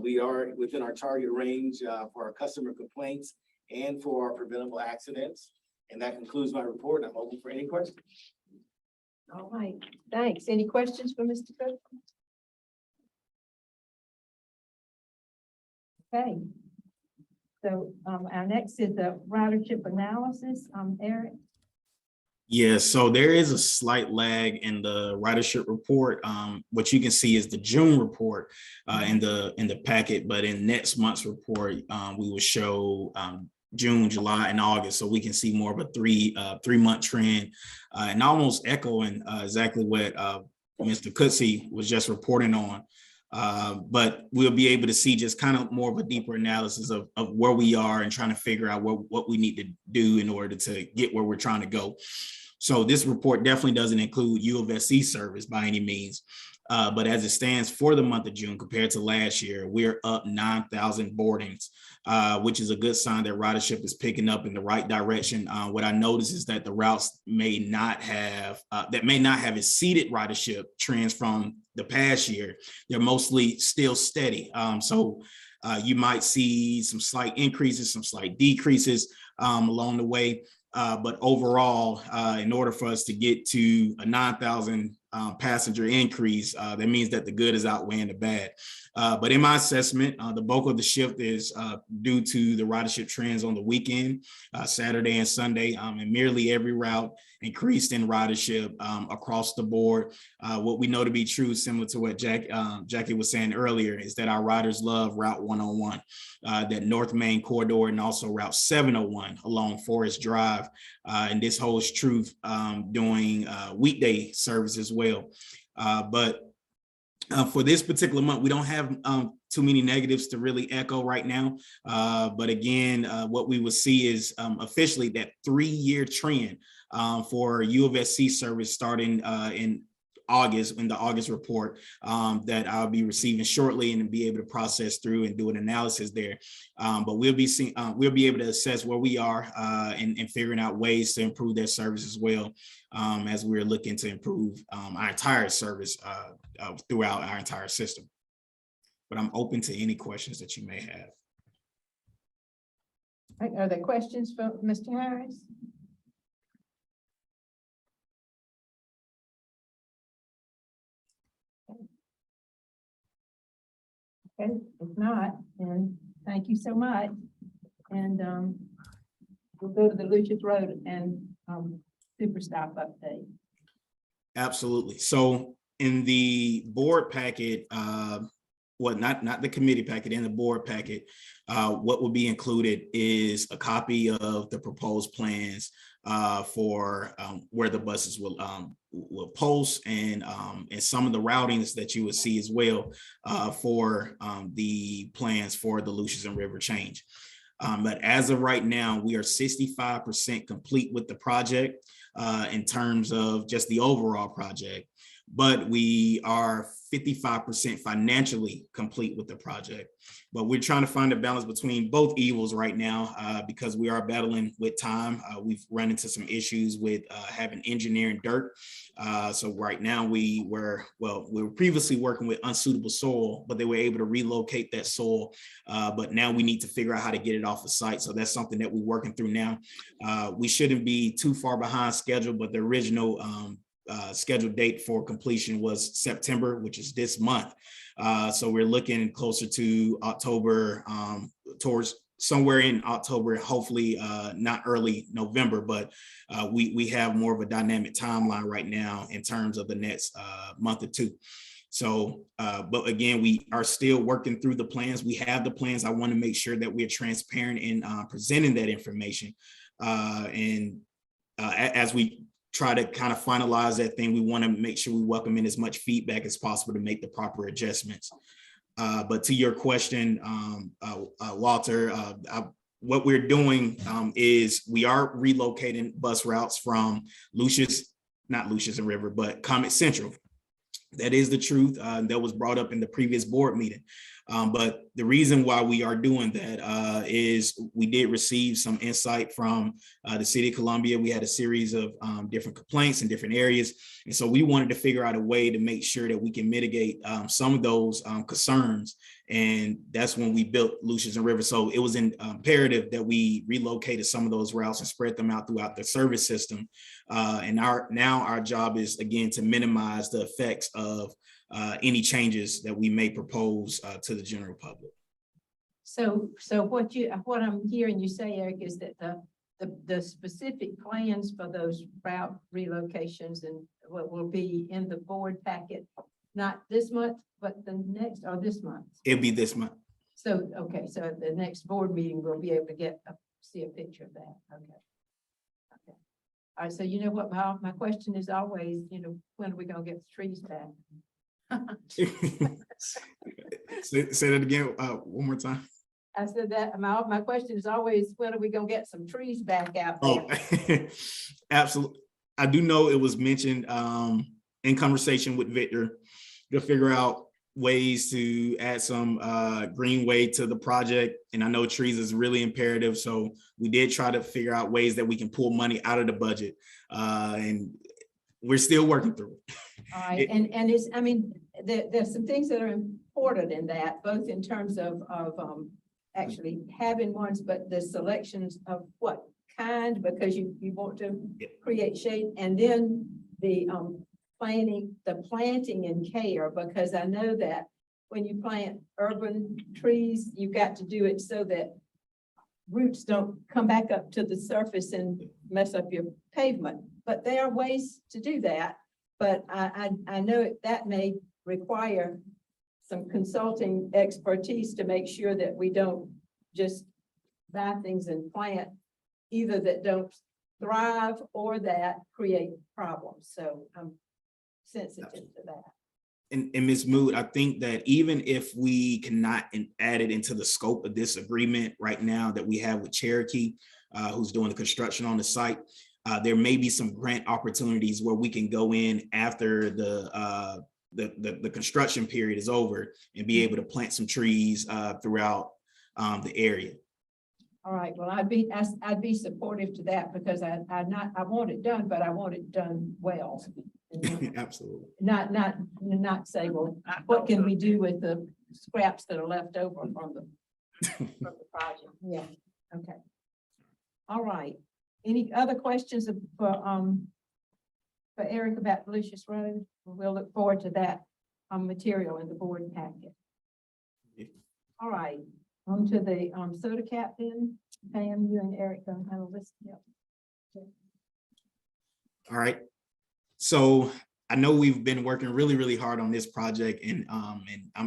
We are within our target range for our customer complaints and for our preventable accidents. And that concludes my report. I'm open for any questions. All right, thanks. Any questions for Mr. Cook? Okay. So our next is the ridership analysis. Eric. Yeah, so there is a slight lag in the ridership report. What you can see is the June report in the packet, but in next month's report, we will show June, July, and August, so we can see more of a 3-month trend, and almost echoing exactly what Mr. Cutsey was just reporting on. But we'll be able to see just kind of more of a deeper analysis of where we are and trying to figure out what we need to do in order to get where we're trying to go. So this report definitely doesn't include U of SC service by any means. But as it stands for the month of June compared to last year, we're up 9,000 boardings, which is a good sign that ridership is picking up in the right direction. What I noticed is that the routes may not have exceeded ridership trends from the past year. They're mostly still steady. So you might see some slight increases, some slight decreases along the way. But overall, in order for us to get to a 9,000 passenger increase, that means that the good is outweighing the bad. But in my assessment, the bulk of the shift is due to the ridership trends on the weekend, Saturday and Sunday, and nearly every route increased in ridership across the board. What we know to be true, similar to what Jackie was saying earlier, is that our riders love Route 101, that North Main corridor, and also Route 701 along Forest Drive. And this holds truth during weekday service as well. But for this particular month, we don't have too many negatives to really echo right now. But again, what we will see is officially that 3-year trend for U of SC service starting in August, in the August report that I'll be receiving shortly and be able to process through and do an analysis there. But we'll be able to assess where we are and figuring out ways to improve their service as well, as we're looking to improve our entire service throughout our entire system. But I'm open to any questions that you may have. Are there questions for Mr. Harris? Okay, if not, then thank you so much. And we'll go to the Lucius Road and super stop update. Absolutely. So in the board packet, not the committee packet, in the board packet, what will be included is a copy of the proposed plans for where the buses will post, and some of the routings that you will see as well for the plans for the Lucius and River change. But as of right now, we are 65% complete with the project in terms of just the overall project, but we are 55% financially complete with the project. But we're trying to find a balance between both evils right now because we are battling with time. We've run into some issues with having engineering dirt. So right now we were previously working with unsuitable soil, but they were able to relocate that soil. But now we need to figure out how to get it off the site. So that's something that we're working through now. We shouldn't be too far behind schedule, but the original scheduled date for completion was September, which is this month. So we're looking closer to October, towards somewhere in October, hopefully not early November, but we have more of a dynamic timeline right now in terms of the next month or two. So, but again, we are still working through the plans. We have the plans. I want to make sure that we're transparent in presenting that information. As we try to kind of finalize that thing, we want to make sure we welcome in as much feedback as possible to make the proper adjustments. But to your question, Walter, what we're doing is we are relocating bus routes from not Lucius and River, but Comet Central. That is the truth. That was brought up in the previous board meeting. But the reason why we are doing that is we did receive some insight from the City of Columbia. We had a series of different complaints in different areas. And so we wanted to figure out a way to make sure that we can mitigate some of those concerns. And that's when we built Lucius and River. So it was imperative that we relocated some of those routes and spread them out throughout the service system. And now our job is, again, to minimize the effects of any changes that we may propose to the general public. So what I'm hearing you say, Eric, is that the specific plans for those route relocations and what will be in the board packet, not this month, but the next, or this month. It'll be this month. So, okay, so at the next board meeting, we'll be able to see a picture of that, okay. Okay. All right, so you know what, my question is always, when are we gonna get the trees back? Say that again, one more time. I said that, my question is always, when are we gonna get some trees back out there? Oh, absolutely. I do know it was mentioned in conversation with Victor to figure out ways to add some greenway to the project. And I know trees is really imperative. So we did try to figure out ways that we can pull money out of the budget. And we're still working through it. All right, and it's, I mean, there's some things that are important in that, both in terms of actually having ones, but the selections of what kind, because you want to create shade, and then the planting and care, because I know that when you plant urban trees, you've got to do it so that roots don't come back up to the surface and mess up your pavement. But there are ways to do that. But I know that may require some consulting expertise to make sure that we don't just buy things and plant either that don't thrive or that create problems. So I'm sensitive to that. And Ms. Mood, I think that even if we cannot add it into the scope of this agreement right now that we have with Cherokee, who's doing the construction on the site, there may be some grant opportunities where we can go in after the construction period is over and be able to plant some trees throughout the area. All right, well, I'd be supportive to that because I want it done, but I want it done well. Absolutely. Not say, well, what can we do with the scraps that are left over from the project? Yeah, okay. All right. Any other questions for Eric about Lucius Road? We'll look forward to that material in the board packet. All right, on to the soda cap then. Pam, you and Eric gonna handle this. Yep. Okay. All right. So I know we've been working really, really hard on this project, and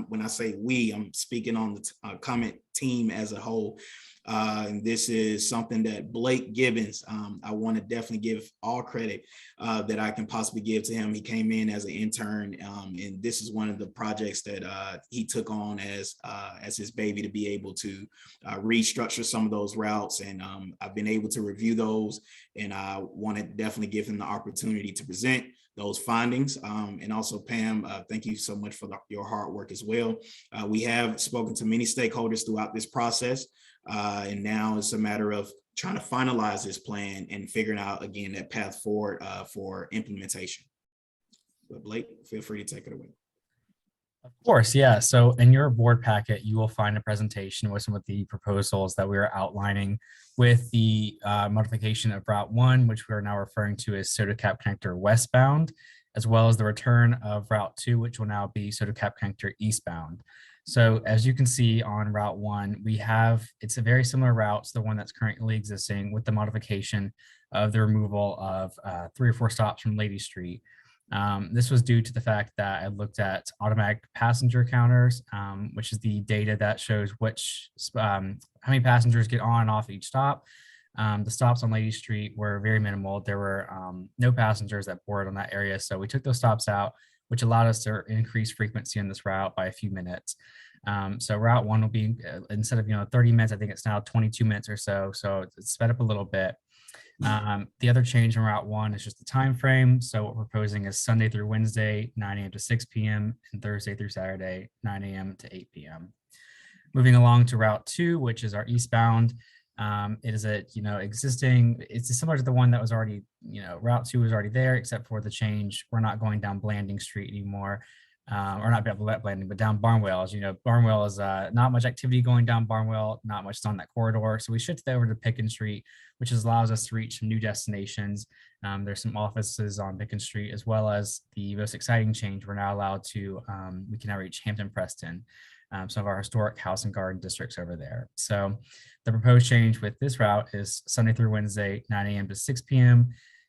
when I say we, I'm speaking on the comment team as a whole. And this is something that Blake Gibbons, I want to definitely give all credit that I can possibly give to him. He came in as an intern, and this is one of the projects that he took on as his baby, to be able to restructure some of those routes. And I've been able to review those, and I want to definitely give him the opportunity to present those findings. And also, Pam, thank you so much for your hard work as well. We have spoken to many stakeholders throughout this process. And now it's a matter of trying to finalize this plan and figuring out, again, that path forward for implementation. But Blake, feel free to take it away. Of course, yeah. So in your board packet, you will find a presentation with some of the proposals that we are outlining with the modification of Route 1, which we are now referring to as Soda Cap Connector westbound, as well as the return of Route 2, which will now be Soda Cap Connector eastbound. So as you can see on Route 1, it's a very similar route to the one that's currently existing, with the modification of the removal of 3 or 4 stops from Lady Street. This was due to the fact that I looked at automatic passenger counters, which is the data that shows how many passengers get on and off each stop. The stops on Lady Street were very minimal. There were no passengers that boarded on that area. So we took those stops out, which allowed us to increase frequency on this route by a few minutes. So Route 1 will be, instead of 30 minutes, I think it's now 22 minutes or so. So it's sped up a little bit. The other change in Route 1 is just the time frame. So what we're proposing is Sunday through Wednesday, 9 a.m. to 6 p.m. and Thursday through Saturday, 9 a.m. to 8 p.m. Moving along to Route 2, which is our eastbound. It is it's similar to the one that was already, Route 2 was already there, except for the change. We're not going down Blanding Street anymore. or not Wet Landing, but down Barnwell. As you know, Barnwell is not much activity going down Barnwell, not much on that corridor. So we shifted that over to Pickens Street, which allows us to reach some new destinations. There's some offices on Pickens Street, as well as the most exciting change. We're now allowed to, we can now reach Hampton Preston, some of our historic house and garden districts over there. So the proposed change with this route is Sunday through Wednesday, 9 a.m. to 6 p.m.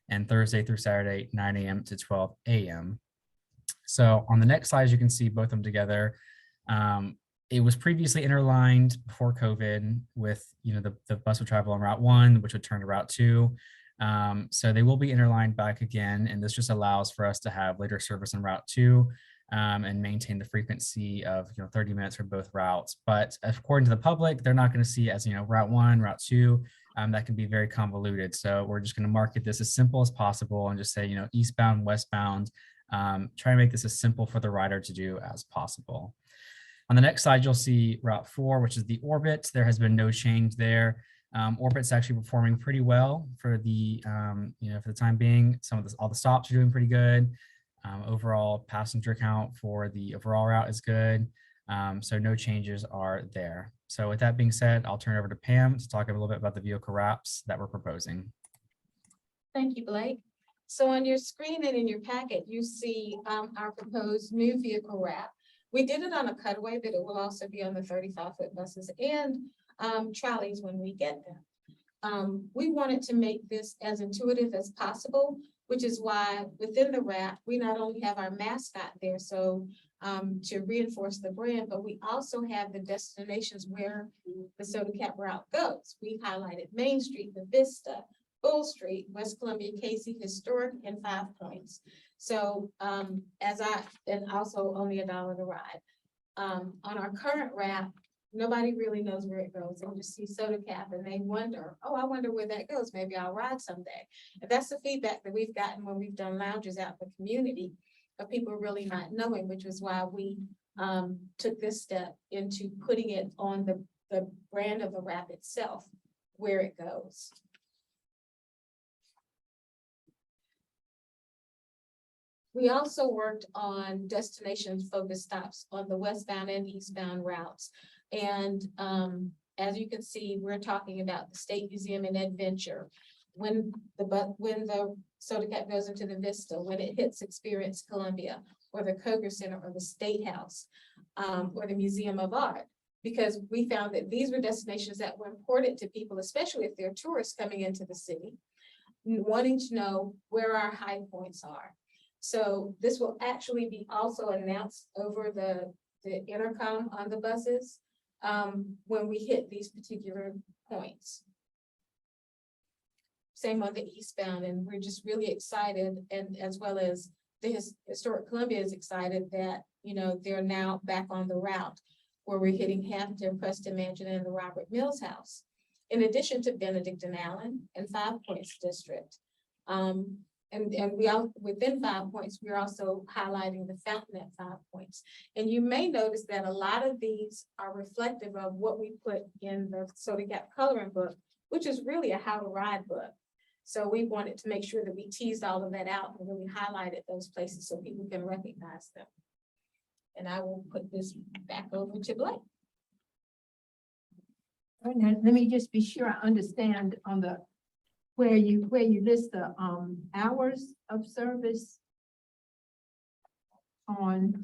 and Thursday through Saturday, 9 a.m. to 12 a.m. So on the next slide, as you can see both of them together, it was previously interlined before COVID with, the bus would travel on Route 1, which would turn to Route 2. So they will be interlined back again, and this just allows for us to have later service on Route 2 and maintain the frequency of 30 minutes for both routes. But according to the public, they're not going to see as Route 1, Route 2. That can be very convoluted. So we're just going to market this as simple as possible and just say eastbound, westbound. Try to make this as simple for the rider to do as possible. On the next slide, you'll see Route 4, which is the Orbit. There has been no change there. Orbit's actually performing pretty well for the for the time being. All the stops are doing pretty good. Overall passenger count for the overall route is good. So no changes are there. So with that being said, I'll turn it over to Pam to talk a little bit about the vehicle wraps that we're proposing. Thank you, Blake. So on your screen and in your packet, you see our proposed new vehicle wrap. We did it on a cutaway, but it will also be on the 35-foot buses and trolleys when we get them. We wanted to make this as intuitive as possible, which is why within the wrap, we not only have our mascot there, so to reinforce the brand, but we also have the destinations where the Soda Cap route goes. We've highlighted Main Street, the Vista, Bull Street, West Columbia, Casey, Historic, and 5 Points. So and also only $1 to ride. On our current wrap, nobody really knows where it goes. They just see Soda Cap and they wonder, oh, I wonder where that goes. Maybe I'll ride someday. And that's the feedback that we've gotten when we've done lounges out in the community of people really not knowing, which was why we took this step into putting it on the brand of the wrap itself, where it goes. We also worked on destination-focused stops on the westbound and eastbound routes. And as you can see, we're talking about the State Museum and Adventure. When the Soda Cap goes into the Vista, when it hits Experience Columbia, or the Coger Center, or the State House, or the Museum of Art. Because we found that these were destinations that were important to people, especially if they're tourists coming into the city, wanting to know where our high points are. So this will actually be also announced over the intercom on the buses when we hit these particular points. Same on the eastbound, and we're just really excited, and as well as the Historic Columbia is excited that they're now back on the route where we're hitting Hampton, Preston Mansion, and the Robert Mills House, in addition to Benedict and Allen and 5 Points District. And we all within 5 Points, we're also highlighting the fountain at 5 Points. And you may notice that a lot of these are reflective of what we put in the Soda Cap coloring book, which is really a how to ride book. So we wanted to make sure that we teased all of that out and really highlighted those places so people can recognize them. And I will put this back over to Blake. All right, now, let me just be sure I understand on the where you list the hours of service on.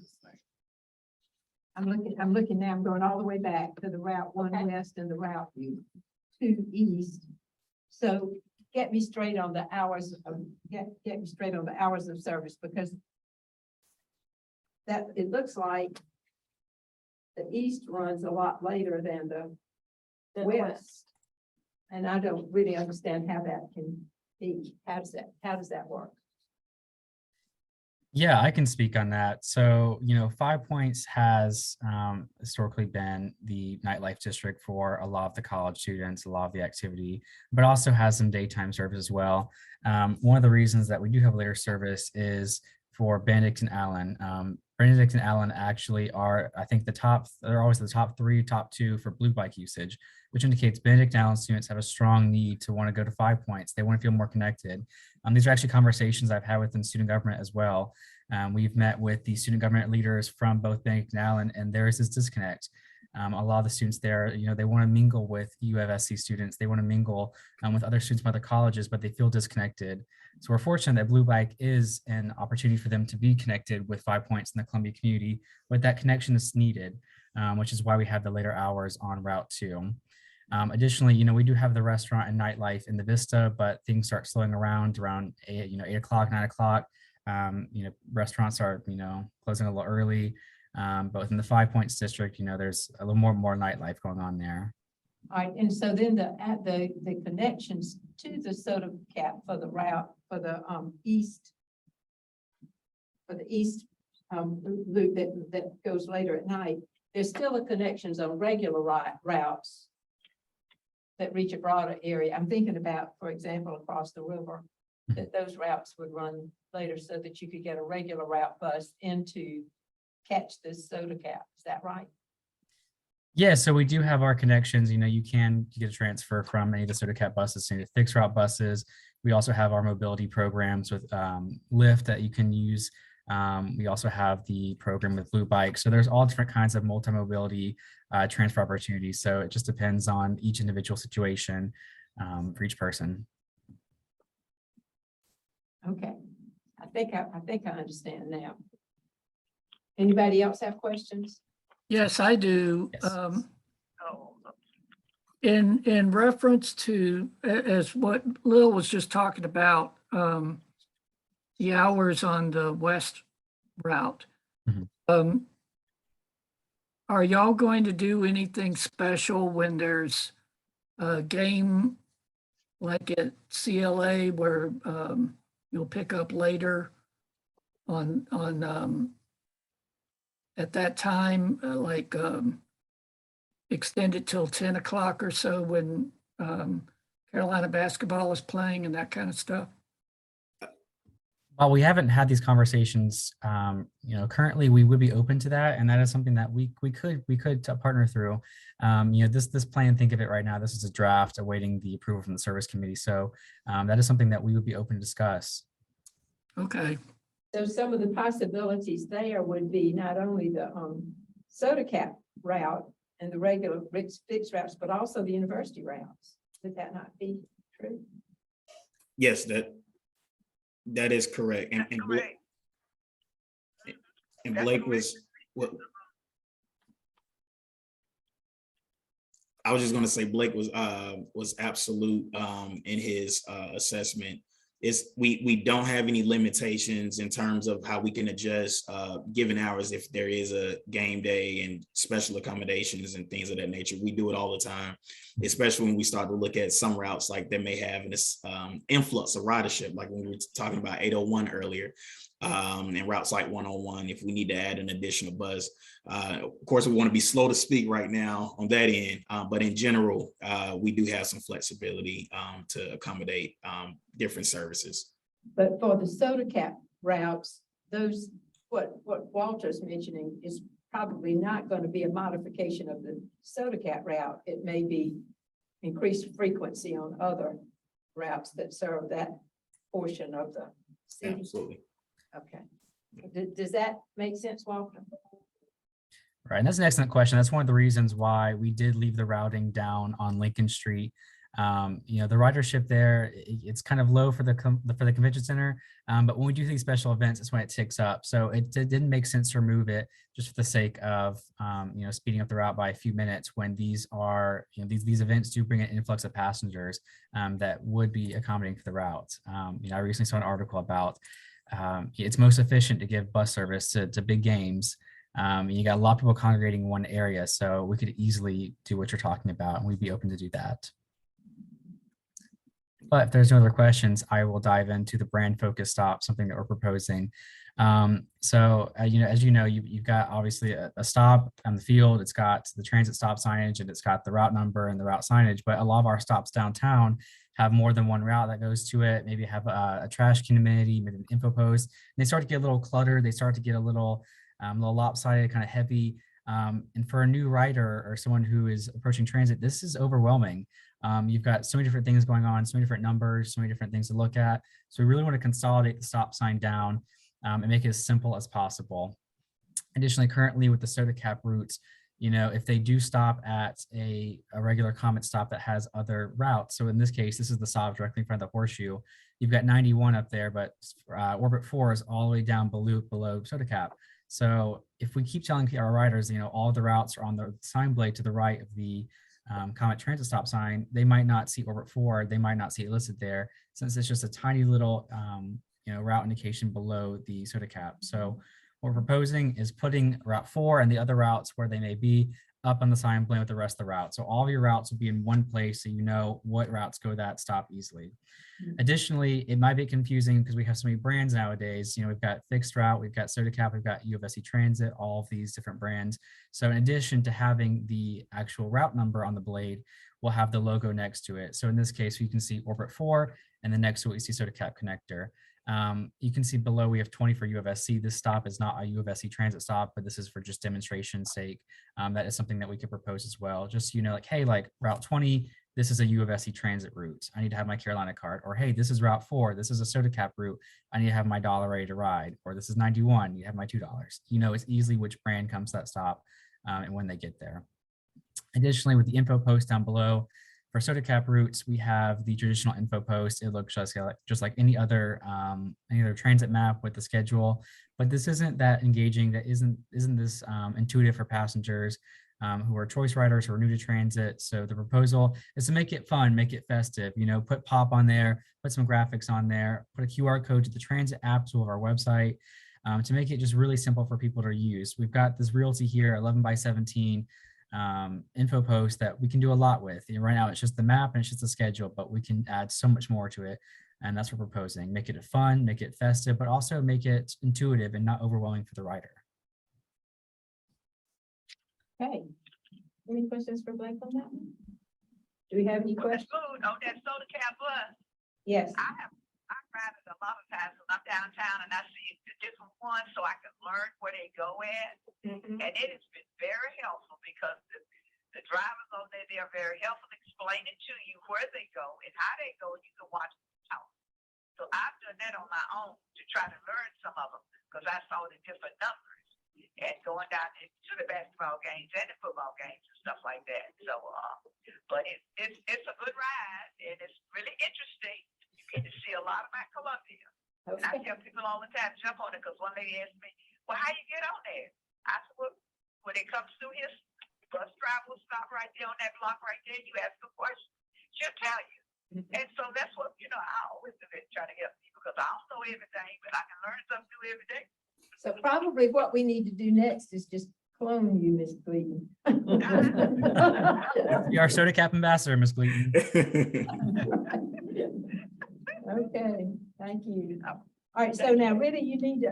I'm looking now, I'm going all the way back to the Route 1 West and the Route 2 East. So get me straight on the hours of get me straight on the hours of service, because that it looks like the east runs a lot later than the west. And I don't really understand how that can be. How does that work? Yeah, I can speak on that. So, 5 Points has historically been the nightlife district for a lot of the college students, a lot of the activity, but also has some daytime service as well. One of the reasons that we do have later service is for Benedict and Allen. Benedict and Allen actually are, I think, they're always the top 3, top 2 for blue bike usage, which indicates Benedict and Allen students have a strong need to want to go to 5 Points. They want to feel more connected. These are actually conversations I've had within student government as well. We've met with the student government leaders from both Benedict and Allen, and there is this disconnect. A lot of the students there, they want to mingle with UFSC students. They want to mingle with other students from other colleges, but they feel disconnected. So we're fortunate that Blue Bike is an opportunity for them to be connected with 5 Points in the Columbia community, but that connection is needed, which is why we have the later hours on Route 2. Additionally, we do have the restaurant and nightlife in the Vista, but things start slowing around 8 o'clock, 9 o'clock. Restaurants are, closing a little early. But within the 5 Points district, there's a little more nightlife going on there. All right, and so then the connections to the soda cap for the route, for the east loop that goes later at night, there's still a connections on regular routes that reach a broader area. I'm thinking about, for example, across the river, that those routes would run later so that you could get a regular route bus into catch this soda cap. Is that right? Yeah, so we do have our connections. You can get a transfer from any of the soda cap buses to fixed route buses. We also have our mobility programs with Lyft that you can use. We also have the program with Blue Bike. So there's all different kinds of multi-mobility transfer opportunities. So it just depends on each individual situation for each person. Okay, I think I understand now. Anybody else have questions? Yes, I do. Yes. In reference to, as what Lil was just talking about, the hours on the west route. Mhm. Are y'all going to do anything special when there's a game like at CLA where you'll pick up later on at that time, extend it till 10 o'clock or so when Carolina basketball is playing and that kind of stuff? While we haven't had these conversations, currently we would be open to that, and that is something that we could partner through. This plan, think of it right now, this is a draft awaiting the approval from the service committee. So that is something that we would be open to discuss. Okay. So some of the possibilities there would be not only the soda cap route and the regular fixed routes, but also the university routes. Would that not be true? Yes, that is correct. And Correct. and That's Blake correct. was what I was just going to say. Blake was absolute in his assessment. We don't have any limitations in terms of how we can adjust given hours if there is a game day and special accommodations and things of that nature. We do it all the time, especially when we start to look at some routes like they may have this influx of ridership, like when we were talking about 801 earlier, and routes like 101, if we need to add an additional bus. Of course, we want to be slow to speak right now on that end, but in general, we do have some flexibility to accommodate different services. But for the soda cap routes, those, what Walter's mentioning is probably not going to be a modification of the soda cap route. It may be increased frequency on other routes that serve that portion of the city. Absolutely. Okay. Does that make sense, Walter? Right, and that's an excellent question. That's one of the reasons why we did leave the routing down on Lincoln Street. The ridership there, it's kind of low for the convention center, but when we do these special events, that's when it ticks up. So it didn't make sense to remove it just for the sake of speeding up the route by a few minutes when these are these events do bring an influx of passengers that would be accommodating for the route. I recently saw an article about it's most efficient to give bus service to big games. You got a lot of people congregating in one area, so we could easily do what you're talking about, and we'd be open to do that. But if there's no other questions, I will dive into the brand focus stop, something that we're proposing. As you know, you've got obviously a stop on the field. It's got the transit stop signage, and it's got the route number and the route signage. But a lot of our stops downtown have more than one route that goes to it. Maybe have a trash can amenity, maybe an info post. And they start to get a little cluttered. They start to get a little lopsided, kind of heavy. And for a new rider or someone who is approaching transit, this is overwhelming. You've got so many different things going on, so many different numbers, so many different things to look at. So we really want to consolidate the stop sign down and make it as simple as possible. Additionally, currently with the soda cap routes, you know, if they do stop at a regular Comet stop that has other routes, so in this case, this is the stop directly in front of the Horseshoe, you've got 91 up there, but Orbit 4 is all the way down below soda cap. So if we keep telling our riders, you know, all the routes are on the sign blade to the right of the Comet transit stop sign, they might not see Orbit 4, they might not see it listed there, since it's just a tiny little, you know, route indication below the soda cap. So what we're proposing is putting Route 4 and the other routes where they may be up on the sign blade with the rest of the route. So all of your routes will be in one place, so you know what routes go that stop easily. Additionally, it might be confusing because we have so many brands nowadays. You know, we've got Fixed Route, we've got Soda Cap, we've got U of SC Transit, all of these different brands. So in addition to having the actual route number on the blade, we'll have the logo next to it. So in this case, you can see Orbit 4, and then next to it, we see Soda Cap Connector. You can see below we have 20 for U of SC. This stop is not a U of SC transit stop, but this is for just demonstration's sake. That is something that we could propose as well. Just, you know, like, hey, like Route 20, this is a U of SC transit route. I need to have my Carolina card. Or hey, this is Route 4. This is a soda cap route. I need to have my $1 ready to ride. Or this is 91. You have my $2. You know, it's easily which brand comes to that stop and when they get there. Additionally, with the info post down below, for soda cap routes, we have the traditional info post. It looks just like any other transit map with the schedule, but this isn't that engaging. That isn't this intuitive for passengers who are choice riders who are new to transit. So the proposal is to make it fun, make it festive. You know, put pop on there, put some graphics on there, put a QR code to the transit app tool of our website to make it just really simple for people to use. We've got this Realty here, 11 by 17. Info post that we can do a lot with. You know, right now it's just the map and it's just the schedule, but we can add so much more to it. And that's what we're proposing. Make it fun, make it festive, but also make it intuitive and not overwhelming for the rider. Okay. Any questions for Blake on that one? Do we have any Well, that's questions? good. On that soda cap bus, Yes. I ride it a lot of times when I'm downtown and I see the different ones so I can learn where they go at. Mhm. And it has been very helpful because the drivers on there, they are very helpful explaining to you where they go and how they go. You can watch them out. So I've done that on my own to try to learn some of them because I saw the different numbers and going down to the basketball games and the football games and stuff like that. So, but it's a good ride and it's really interesting. You get to see a lot about Columbia. And I tell people all the time, jump on it, because one lady asked me, well, how you get on there? I said, well, when it comes through here, bus driver will stop right there on that block right there. You ask a question, she'll tell you. And so that's what, you know, I always do it, try to help people, because I don't know everything, but I can learn something new every day. So probably what we need to do next is just clone you, Miss Gleason. You're our soda cap ambassador, Ms. Gleason. Okay, thank you. All right, so now really you need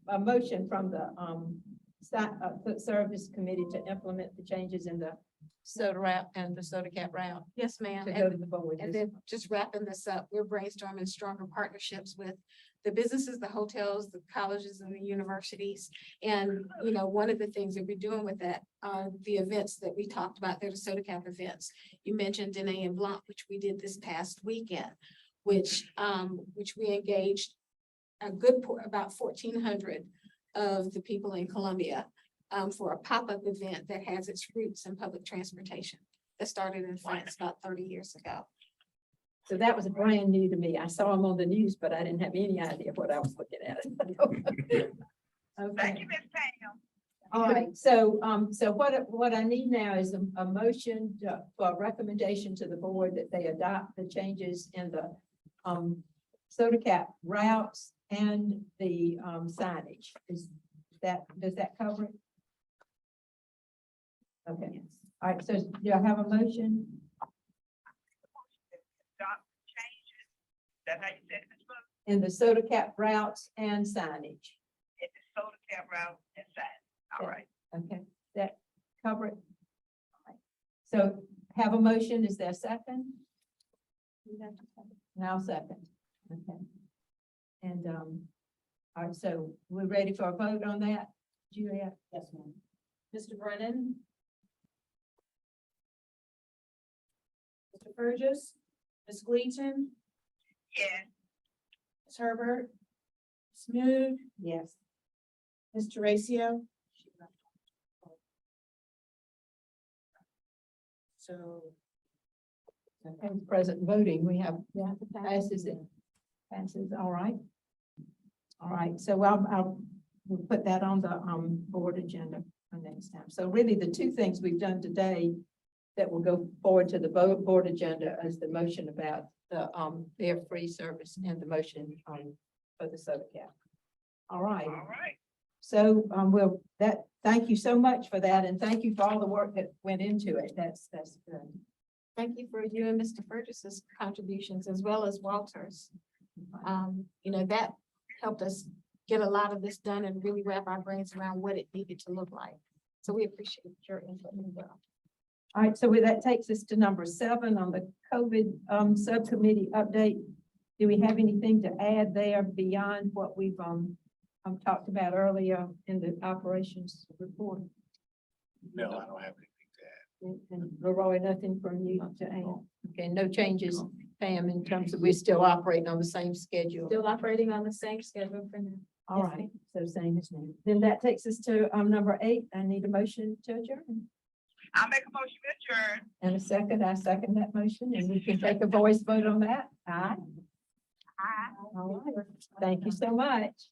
a motion from the service committee to implement the changes in the soda route and the soda cap route Yes, ma'am. to go to the board. And then just wrapping this up, we're brainstorming stronger partnerships with the businesses, the hotels, the colleges and the universities. And, you know, one of the things that we're doing with that are the events that we talked about, they're the soda cap events. You mentioned Dene and Blanc, which we did this past weekend, which we engaged about 1,400 of the people in Columbia for a pop-up event that has its roots in public transportation that started in France about 30 years ago. So that was brand new to me. I saw them on the news, but I didn't have any idea what I was looking at. Thank you, Ms. Pam. All right, so what I need now is a motion for a recommendation to the board that they adopt the changes in the soda cap routes and the signage. Does that cover it? Okay, all right, so do I have a motion? Changes. That's how you said it, Ms. Book? In the soda cap routes and signage. In the soda cap route and sign. All right. Okay, that cover it? All right. So have a motion, is there a second? Now second, okay. And, all right, so we're ready for a vote on that, Juliet? Yes, ma'am. Mr. Brennan? Mr. Burgess? Ms. Gleason? Yes. Ms. Herbert, Smooth, Yes. Mr. Ratio. So. And present voting, we have, passes it. Passes, all right. All right, so we'll put that on the, board agenda for next time. So really, the two things we've done today that will go forward to the board agenda is the motion about the, fare-free service and the motion, for the soda cap. All right. All right. So, thank you so much for that, and thank you for all the work that went into it. That's good. Thank you for you and Mr. Burgess's contributions as well as Walter's. That helped us get a lot of this done and really wrap our brains around what it needed to look like. So we appreciate your input as well. All right, so that takes us to number 7 on the COVID subcommittee update. Do we have anything to add there beyond what we've talked about earlier in the operations report? No, I don't have anything to add. And Leroy, nothing from you to add? Okay, no changes, Pam, in terms of we're still operating on the same schedule. Still operating on the same schedule for now. All right, so same as now. Then that takes us to number 8. I need a motion to adjourn. I'll make a motion to adjourn. And a second, I second that motion, and we can take a voice vote on that. Aye. Aye. All right, thank you so much.